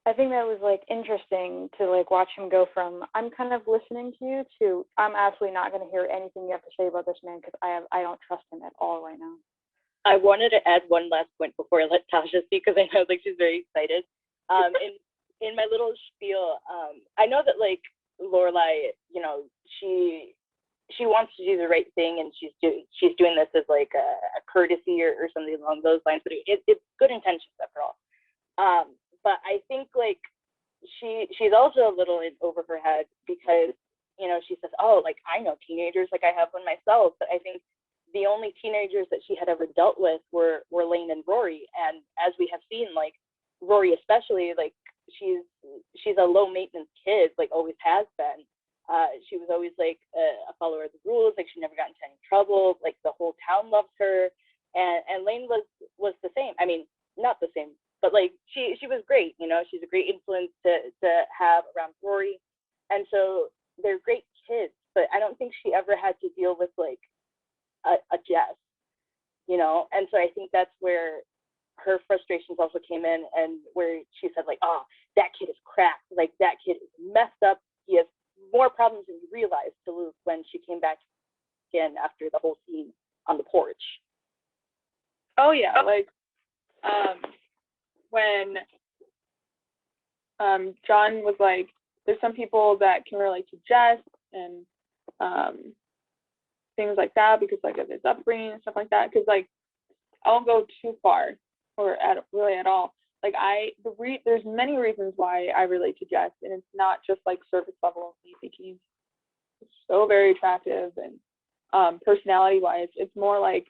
I think that was like interesting to like watch him go from I'm kind of listening to you to I'm absolutely not going to hear anything you have to say about this man because I don't trust him at all right now. I wanted to add one last point before I let Tasha speak, because I know like she's very excited. In my little spiel, I know that like Lorelai, you know, she wants to do the right thing, and she's doing this as like a courtesy or something along those lines. But it's good intentions after all. But I think like she's also a little in over her head, because, you know, she says, oh, like I know teenagers, like I have one myself. But I think the only teenagers that she had ever dealt with were Lane and Rory, and as we have seen, like Rory especially, like she's a low maintenance kid, like always has been. She was always like a follower of the rules, like she never got into any trouble, like the whole town loves her. And Lane was the same. I mean, not the same, but like she was great, you know, she's a great influence to have around Rory. And so they're great kids, but I don't think she ever had to deal with like a Jess, you know. And so I think that's where her frustrations also came in, and where she said like, oh, that kid is cracked, like that kid is messed up, he has more problems than you realize, to Luke when she came back again after the whole scene on the porch. Oh yeah, like when John was like, there's some people that can relate to Jess and things like that because like of his upbringing and stuff like that. Because like I won't go too far or really at all. Like there's many reasons why I relate to Jess, and it's not just like surface level. I think he's so very attractive, and personality wise, it's more like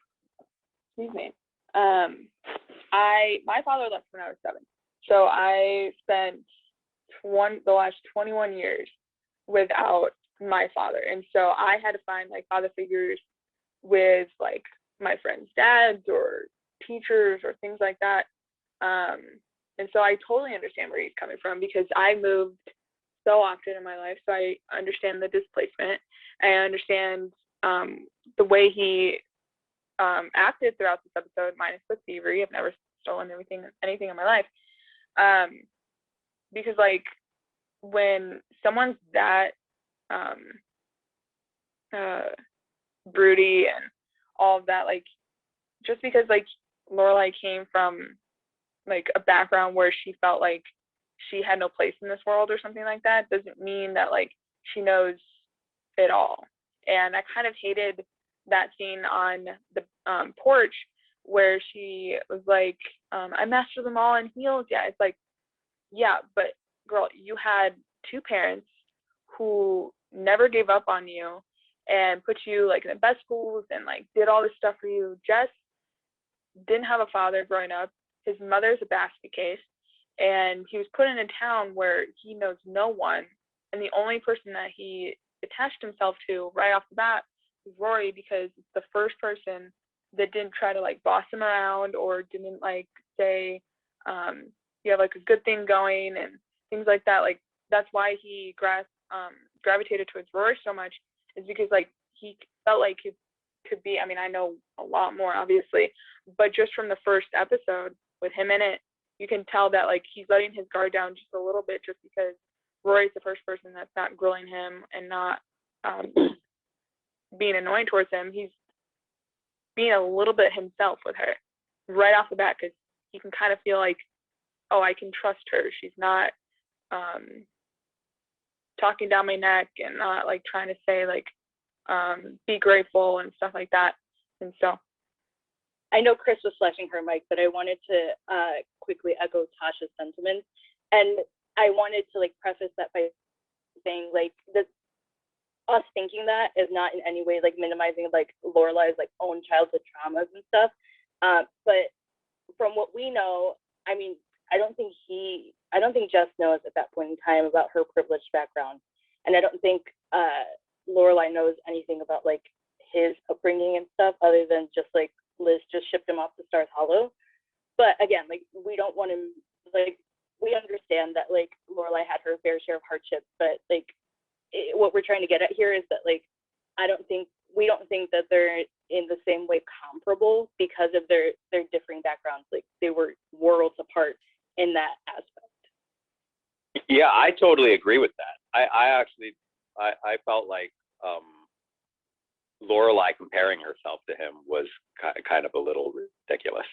excuse me. My father left when I was 7, so I spent the last 21 years without my father, and so I had to find like father figures with like my friends' dads or teachers or things like that. And so I totally understand where he's coming from, because I moved so often in my life, so I understand the displacement. I understand the way he acted throughout this episode, minus the thievery. I've never stolen anything in my life, because like when someone's that broody and all of that, like just because like Lorelai came from like a background where she felt like she had no place in this world or something like that, doesn't mean that like she knows it all. And I kind of hated that scene on the porch where she was like, I mastered them all in heels. Yeah, it's like, yeah, but girl, you had 2 parents who never gave up on you and put you like in the best schools and like did all this stuff for you. Jess didn't have a father growing up. His mother's a basket case, and he was put in a town where he knows no one, and the only person that he attached himself to right off the bat was Rory, because it's the first person that didn't try to like boss him around or didn't like say you have like a good thing going and things like that. Like that's why he gravitated towards Rory so much, is because like he felt like he could be, I mean, I know a lot more obviously, but just from the first episode with him in it, you can tell that like he's letting his guard down just a little bit, just because Rory's the first person that's not grilling him and not being annoying towards him. He's being a little bit himself with her right off the bat, because he can kind of feel like, oh, I can trust her. She's not talking down my neck and not like trying to say like be grateful and stuff like that. And so I know Chris was flashing her mic, but I wanted to quickly echo Tasha's sentiments. And I wanted to like preface that by saying like us thinking that is not in any way like minimizing like Lorelai's like own childhood traumas and stuff. But from what we know, I mean, I don't think Jess knows at that point in time about her privileged background. And I don't think Lorelai knows anything about like his upbringing and stuff, other than just like Liz just shipped him off to Stars Hollow. But again, like we don't want him, like we understand that like Lorelai had her fair share of hardships, but like what we're trying to get at here is that like we don't think that they're in the same way comparable because of their differing backgrounds. Like they were worlds apart in that aspect. Yeah, I totally agree with that. I felt like Lorelai comparing herself to him was kind of a little ridiculous.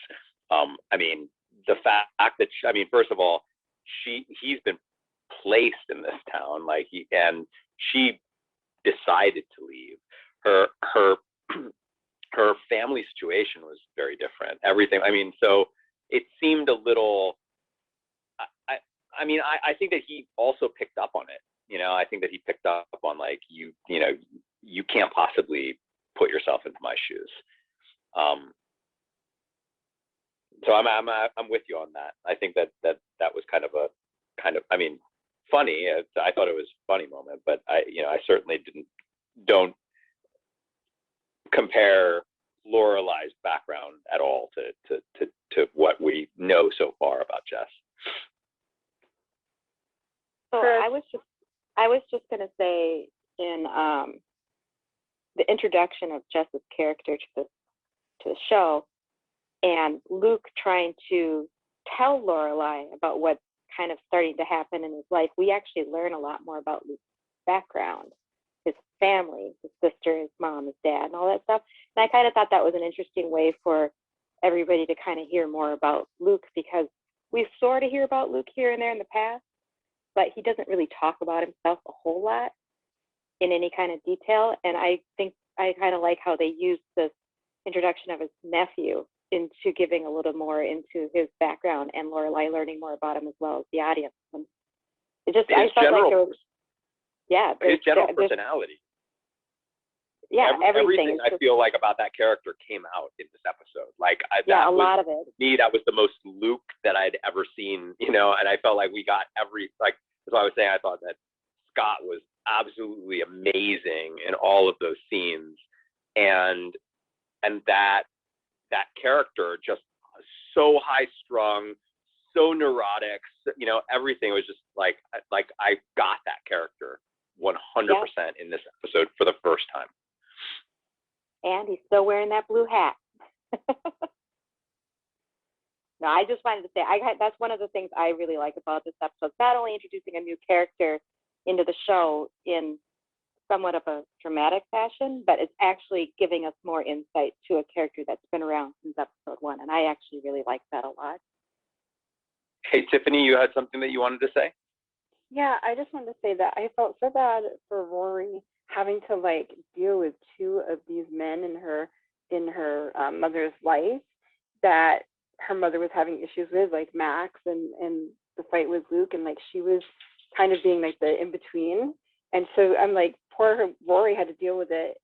I mean, the fact that first of all, he's been placed in this town, like she decided to leave. Her family situation was very different. Everything. I mean, so it seemed a little. I think that he also picked up on it. You know, I think that he picked up on like you can't possibly put yourself into my shoes. So I'm with you on that. I think that was kind of funny. I thought it was a funny moment, but I certainly don't compare Lorelai's background at all to what we know so far about Jess. So I was just gonna say in the introduction of Jess's character to the show, and Luke trying to tell Lorelai about what's kind of starting to happen in his life, we actually learn a lot more about Luke's background, his family, his sister, his mom, his dad, and all that stuff. And I kind of thought that was an interesting way for everybody to kind of hear more about Luke, because we sort of hear about Luke here and there in the past, but he doesn't really talk about himself a whole lot in any kind of detail. And I think I kind of like how they used this introduction of his nephew into giving a little more into his background, and Lorelai learning more about him as well as the audience. And it just, I felt like it was, yeah. His general personality. Yeah, everything is I just, feel like about that character came out in this episode. Like yeah, a lot of it. to me, that was the most Luke that I'd ever seen, you know, and I felt like we got like, that's why I was saying I thought that Scott was absolutely amazing in all of those scenes. And that character just so high strung, so neurotic, you know, everything was just like I got that character 100% in this episode for the first time. And he's still wearing that blue hat. No, I just wanted to say, that's one of the things I really like about this episode. It's not only introducing a new character into the show in somewhat of a dramatic fashion, but it's actually giving us more insight to a character that's been around since episode 1. And I actually really like that a lot. Hey, Tiffany, you had something that you wanted to say? Yeah, I just wanted to say that I felt so bad for Rory having to like deal with 2 of these men in her mother's life that her mother was having issues with, like Max and the fight with Luke, and like she was kind of being like the in between. And so I'm like, poor Rory had to deal with it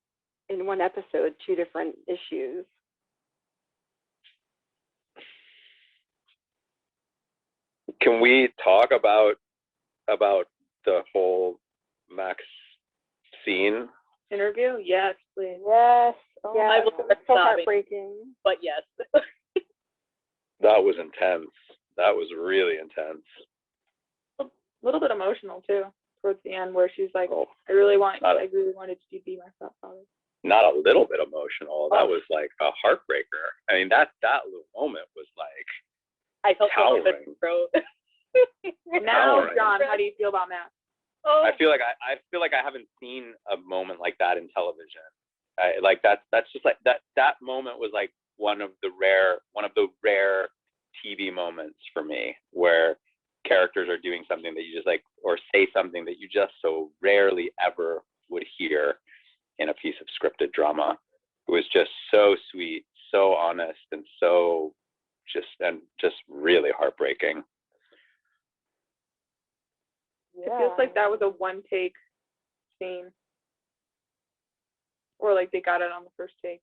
in one episode, 2 different issues. Can we talk about the whole Max scene? Interview? Yes, please. Yes. Oh, Yeah, it's so heartbreaking. But yes. That was intense. That was really intense. A little bit emotional too towards the end, where she's like, I really wanted to be my stepfather. Not a little bit emotional. That was like a heartbreaker. I mean, that little moment was like I felt towering. Now, John, how do you feel about Matt? I feel like I haven't seen a moment like that in television. That's just like that moment was like one of the rare TV moments for me, where characters are doing something that you just like, or say something that you just so rarely ever would hear in a piece of scripted drama. It was just so sweet, so honest, and so just really heartbreaking. It feels like that was a one take scene, or like they got it on the first take.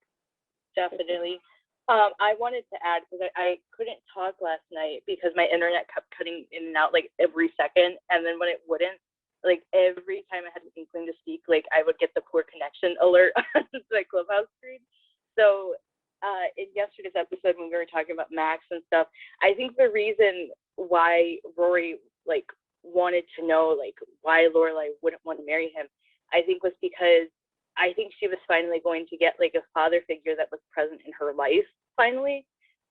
Definitely. I wanted to add, because I couldn't talk last night because my internet kept cutting in and out like every second, and then when it wouldn't, like every time I had an inkling to speak, like I would get the poor connection alert on the Clubhouse screen. So in yesterday's episode when we were talking about Max and stuff, I think the reason why Rory like wanted to know like why Lorelai wouldn't want to marry him, I think was because I think she was finally going to get like a father figure that was present in her life finally,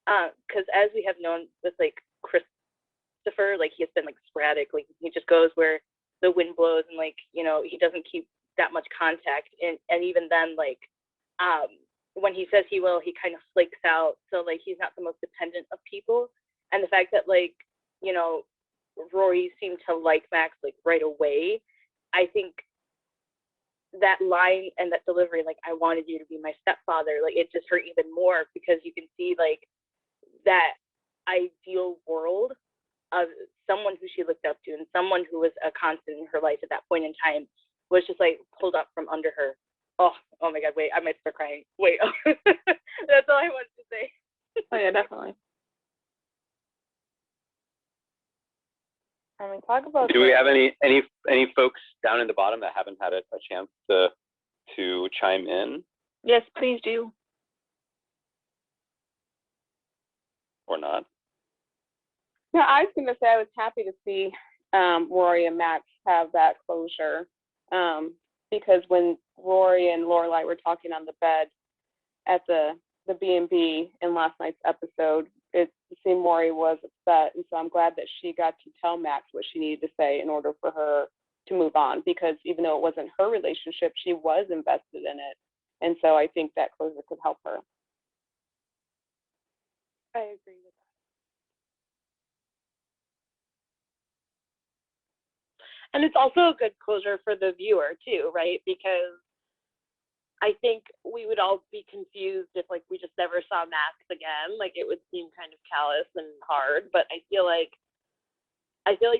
because as we have known with like Christopher, like he has been like sporadic, like he just goes where the wind blows, and like, you know, he doesn't keep that much contact, and even then, like when he says he will, he kind of flakes out, so like he's not the most dependent of people. And the fact that like, you know, Rory seemed to like Max like right away, I think that line and that delivery, like I wanted you to be my stepfather, like it just hurt even more, because you can see like that ideal world of someone who she looked up to and someone who was a constant in her life at that point in time was just like pulled up from under her. Oh my God, wait, I might start crying. Wait. That's all I wanted to say. Oh yeah, definitely. I mean, talk about. Do we have any folks down in the bottom that haven't had a chance to chime in? Yes, please do. Or not? No, I was gonna say I was happy to see Rory and Max have that closure, because when Rory and Lorelai were talking on the bed at the B&B in last night's episode, it seemed Rory was upset, and so I'm glad that she got to tell Max what she needed to say in order for her to move on, because even though it wasn't her relationship, she was invested in it, and so I think that closure could help her. I agree with that. And it's also a good closure for the viewer too, right? Because I think we would all be confused if like we just never saw Max again. Like it would seem kind of callous and hard. But I feel like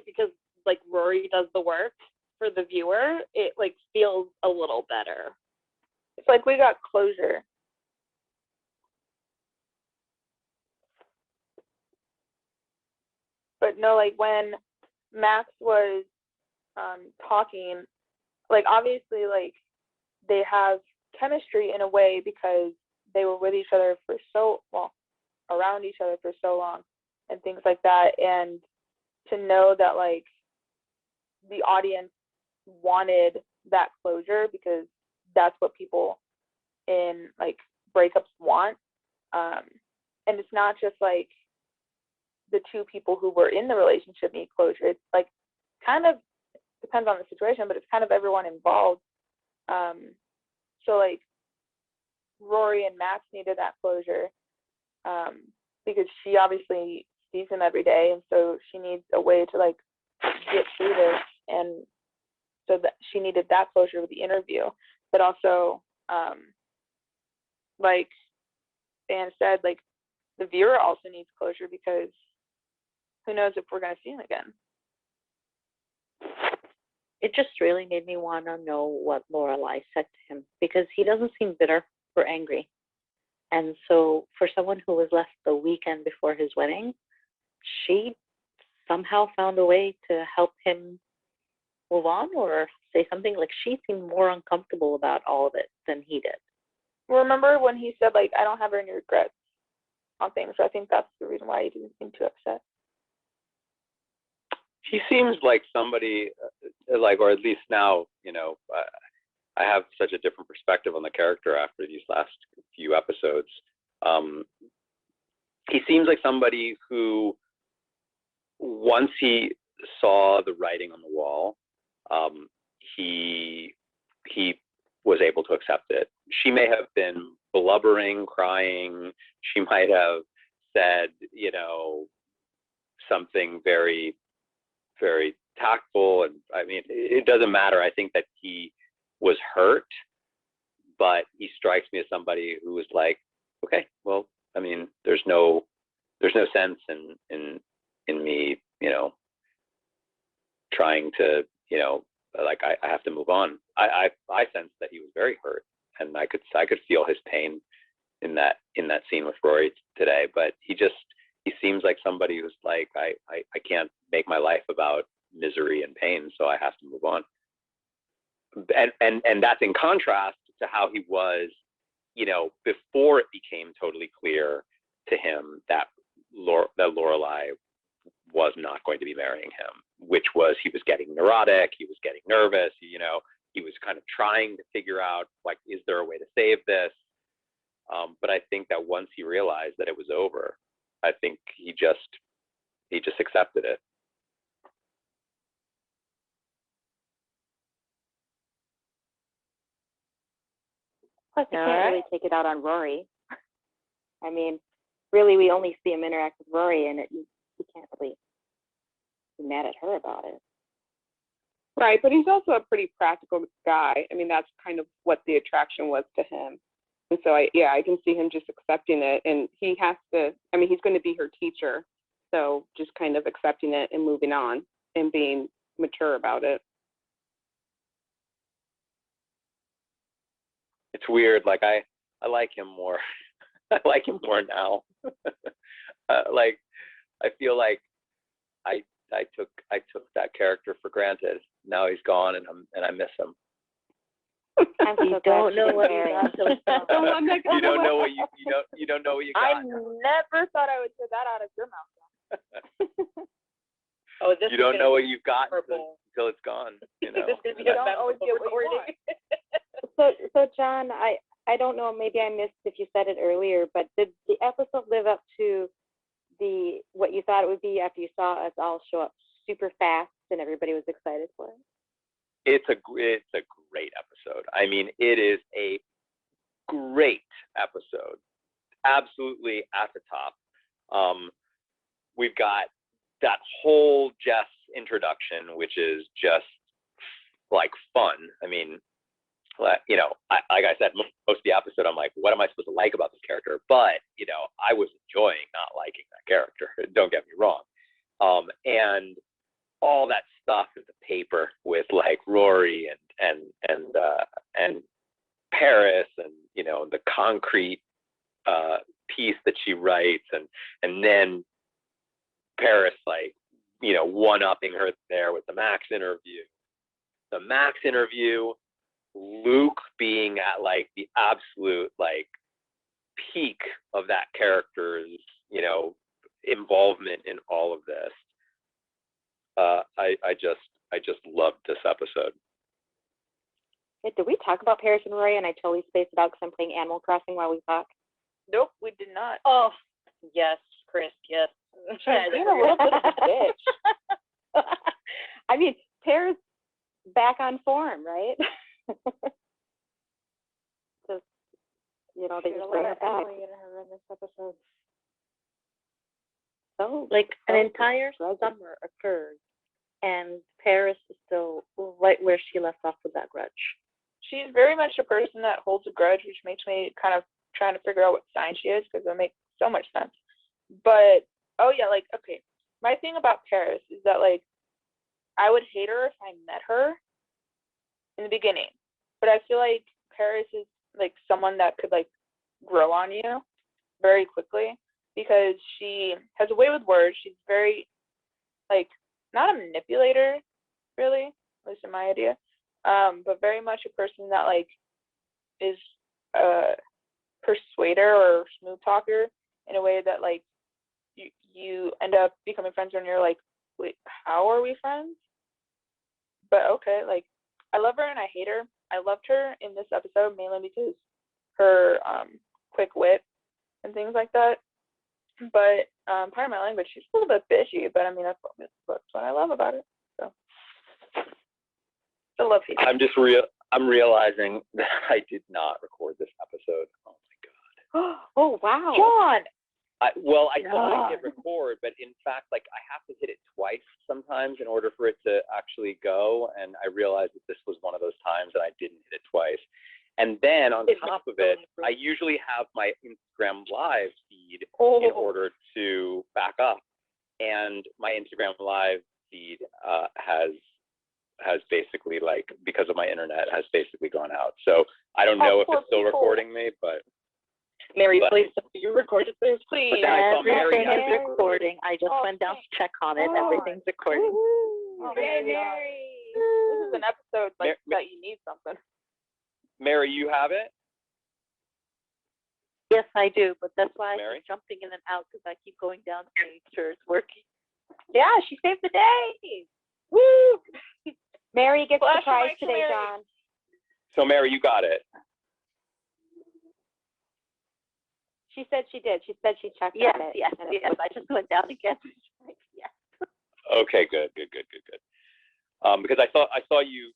because like Rory does the work for the viewer, it like feels a little better. It's like we got closure. But no, like when Max was talking, like obviously like they have chemistry in a way because they were with each other for around each other for so long and things like that. And to know that like the audience wanted that closure because that's what people in like breakups want. And it's not just like the two people who were in the relationship need closure. It's like kind of depends on the situation, but it's kind of everyone involved. So like Rory and Max needed that closure because she obviously sees him every day, and so she needs a way to like get through this, and so that she needed that closure with the interview. But also, like Dan said, like the viewer also needs closure because who knows if we're going to see him again. It just really made me want to know what Lorelai said to him because he doesn't seem bitter or angry. And so for someone who was left the weekend before his wedding, she somehow found a way to help him move on or say something. Like she seemed more uncomfortable about all of it than he did. Remember when he said like, I don't have any regrets on things? So I think that's the reason why he didn't seem too upset. He seems like somebody, like, or at least now, you know, I have such a different perspective on the character after these last few episodes. He seems like somebody who, once he saw the writing on the wall, he was able to accept it. She may have been blubbering, crying. She might have said, you know, something very, very tactful. And I mean, it doesn't matter. I think that he was hurt, but he strikes me as somebody who was like, okay, well, I mean, there's no sense in me, you know, trying to, you know, like I have to move on. I sensed that he was very hurt, and I could feel his pain in that scene with Rory today. But he seems like somebody who's like, I can't make my life about misery and pain, so I have to move on. And that's in contrast to how he was, you know, before it became totally clear to him that Lorelai was not going to be marrying him, which was he was getting neurotic, he was getting nervous, you know, he was kind of trying to figure out, like, is there a way to save this? But I think that once he realized that it was over, I think he just accepted it. Plus, you can't really take it out on Rory. I mean, really, we only see him interact with Rory, and you can't really be mad at her about it. Right, but he's also a pretty practical guy. I mean, that's kind of what the attraction was to him. And so, I can see him just accepting it. And he has to, I mean, he's going to be her teacher. So just kind of accepting it and moving on and being mature about it. It's weird. Like I like him more. I like him more now. Like I feel like I took that character for granted. Now he's gone, and I miss him. You don't know what you got. You don't know what you don't know what you got. I never thought I would say that out of your mouth. Oh, this you don't know what you've got purple. until it's gone. You know. This is You don't always get what you want. So John, I don't know, maybe I missed if you said it earlier, but did the episode live up to what you thought it would be after you saw us all show up super fast and everybody was excited for it? It's a great episode. I mean, it is a great episode. Absolutely at the top. We've got that whole Jess introduction, which is just like fun. I mean, you know, like I said, most of the episode, I'm like, what am I supposed to like about this character? But, you know, I was enjoying not liking that character. Don't get me wrong. And all that stuff in the paper with like Rory and Paris the concrete piece that she writes, and then Paris, like, one-upping her there with the Max interview. The Max interview, Luke being at like the absolute like peak of that character's, involvement in all of this. I just loved this episode. Hey, did we talk about Paris and Rory? And I totally spaced it out because I'm playing Animal Crossing while we talk. Nope, we did not. Oh, yes, Chris, yes. She's being a little bit of a bitch. I mean, Paris back on form, right? Just, they just bring her back. In this episode. So, Like an entire summer occurs, and Paris is still right where she left off with that grudge. She's very much a person that holds a grudge, which makes me kind of trying to figure out what sign she is, because it makes so much sense. But, oh yeah, like, okay, my thing about Paris is that, like, I would hate her if I met her in the beginning, but I feel like Paris is, like, someone that could, like, grow on you very quickly, because she has a way with words. She's very, like, not a manipulator, really, at least in my idea, but very much a person that, like, is a persuader or smooth talker in a way that, like, you end up becoming friends when you're like, wait, how are we friends? But okay, like, I love her and I hate her. I loved her in this episode mainly because her quick wit and things like that. But pardon my language, she's a little bit bitchy, but I mean, that's what I love about it. So I love her. I'm realizing that I did not record this episode. Oh my god. Oh wow, John. I thought I hit record, but in fact, like, I have to hit it twice sometimes in order for it to actually go. And I realized that this was one of those times that I didn't hit it twice. And then on top of it, I usually have my Instagram Live feed in order to back up. And my Instagram Live feed has basically, like, because of my internet, has basically gone out. So I don't know if it's still recording me, but. Mary, please, you recorded this, please. But then I saw Mary. Everything is recording. I just went down to check on it. Everything's recording. Mary. This is an episode like that you need something. Mary, you have it? Yes, I do, but that's why Mary? I keep jumping in and out, because I keep going down to make sure it's working. yeah, she saved the day. Woo! Mary gets the prize today, John. So Mary, you got it. She said she did. She said she checked Yes, on it. yes. I just went down again. Yes. Okay, good. Because I saw you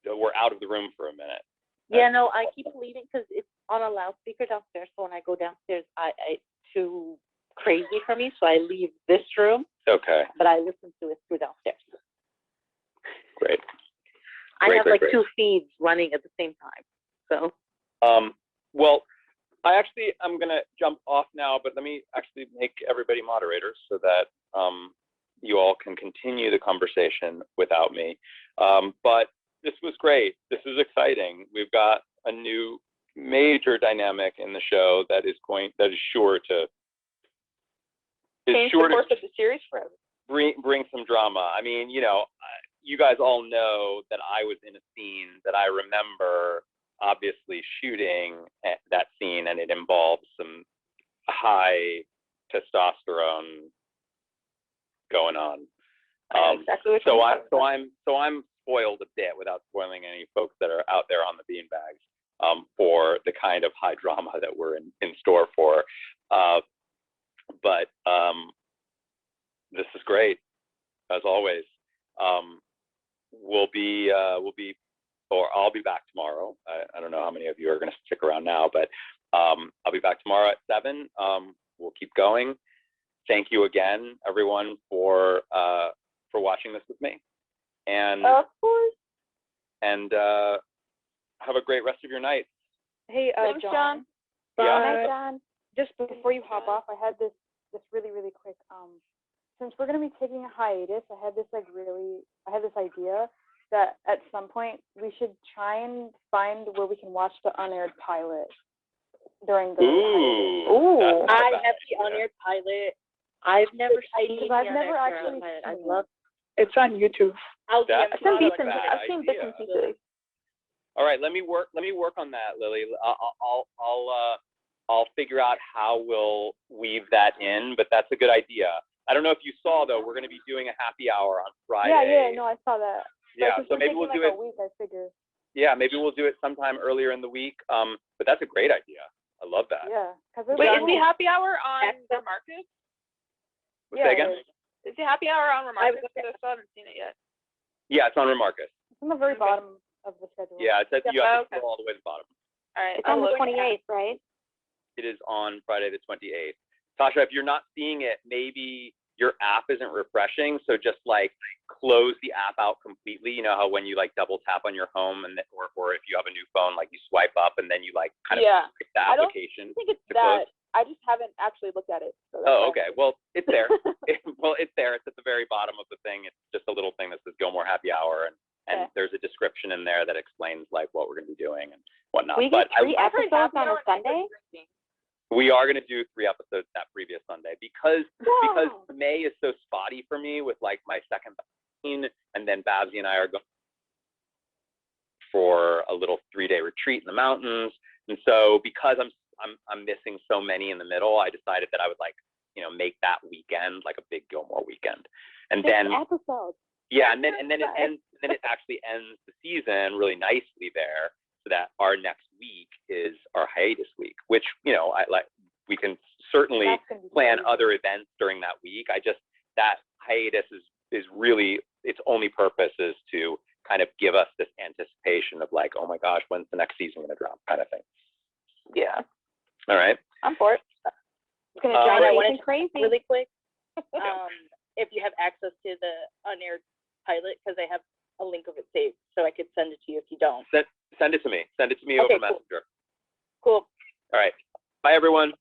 were out of the room for a minute. Yeah, no, I keep leaving because it's on a loudspeaker downstairs. So when I go downstairs, it's too crazy for me. So I leave this room. Okay. But I listen to it through downstairs. Great. I have great. two feeds running at the same time. So. Well, I'm gonna jump off now, but let me actually make everybody moderators so that you all can continue the conversation without me. But this was great. This is exciting. We've got a new major dynamic in the show that is sure to change the course of the series forever. Bring some drama. I mean, you guys all know that I was in a scene that I remember obviously shooting that scene, and it involves some high testosterone going on. Exactly. So I'm spoiled a bit without spoiling any folks that are out there on the beanbags for the kind of high drama that we're in store for. But this is great, as always. I'll be back tomorrow. I don't know how many of you are going to stick around now, but I'll be back tomorrow at 7. We'll keep going. Thank you again, everyone, for watching this with me. And of course. And have a great rest of your night. Hey, John. Yeah. Hi, John. Just before you hop off, I had this really quick. Since we're gonna be taking a hiatus, I had this idea that at some point we should try and find where we can watch the unaired pilot during the Ooh. hiatus. That's not a I bad have the idea. on-air pilot. I've never seen Because the I've on-air never actually pilot. I seen love. It's on YouTube. I'll That's DM I've seen not a bits and bad I've seen bits and idea. pieces. All right, let me work on that, Lily. I'll figure out how we'll weave that in, but that's a good idea. I don't know if you saw though, we're going to be doing a happy hour on Friday. Yeah, no, I saw that. Yeah, Like, so maybe we'll like do it. a week, I figure. Yeah, maybe we'll do it sometime earlier in the week. But that's a great idea. I love that. Yeah, because Wait, is the happy hour on Remarcus? Say again? Is the happy hour on Remarcus? I still haven't seen it yet. Yeah, it's on Remarcus. It's on the very bottom of the schedule. Yeah, it says you have to Okay. scroll all the way to the bottom. All right. It's on I'll the look. 28th, right? It is on Friday the 28th. Tasha, if you're not seeing it, maybe your app isn't refreshing. So just like close the app out completely. You know how when you like double tap on your home and or if you have a new phone, like you swipe up and then you like kind of click the I don't application. I think it's to close. that. I just haven't actually looked at it. So that's Oh, why. okay. Well, it's there. It's there. It's at the very bottom of the thing. It's just a little thing that says Gilmore Happy Hour, and there's a description in there that explains like what we're going to be doing and whatnot. We get 3 I've heard episodes happy on a hour and Sunday. drinking. We are going to do 3 episodes that previous Sunday because May is so spotty for me with like my second vaccine, and then Babsy and I are going for a little 3-day retreat in the mountains, and so because I'm missing so many in the middle, I decided that I would like make that weekend like a big Gilmore weekend, and 6 then episodes. yeah, and then it ends. Then it actually ends the season really nicely there, so that our next week is our hiatus week, which I like. We can certainly plan other events during that week. That hiatus is really its only purpose is to kind of give us this anticipation of like, oh my gosh, when's the next season gonna drop, kind of thing. Yeah. All right. I'm for it. It's gonna drive I me wanted to crazy. really quick. If you have access to the on-air pilot, because I have a link of it saved, so I could send it to you if you don't. Send it to me. Send it to me Okay, over cool. Messenger. Cool. All right. Bye, everyone.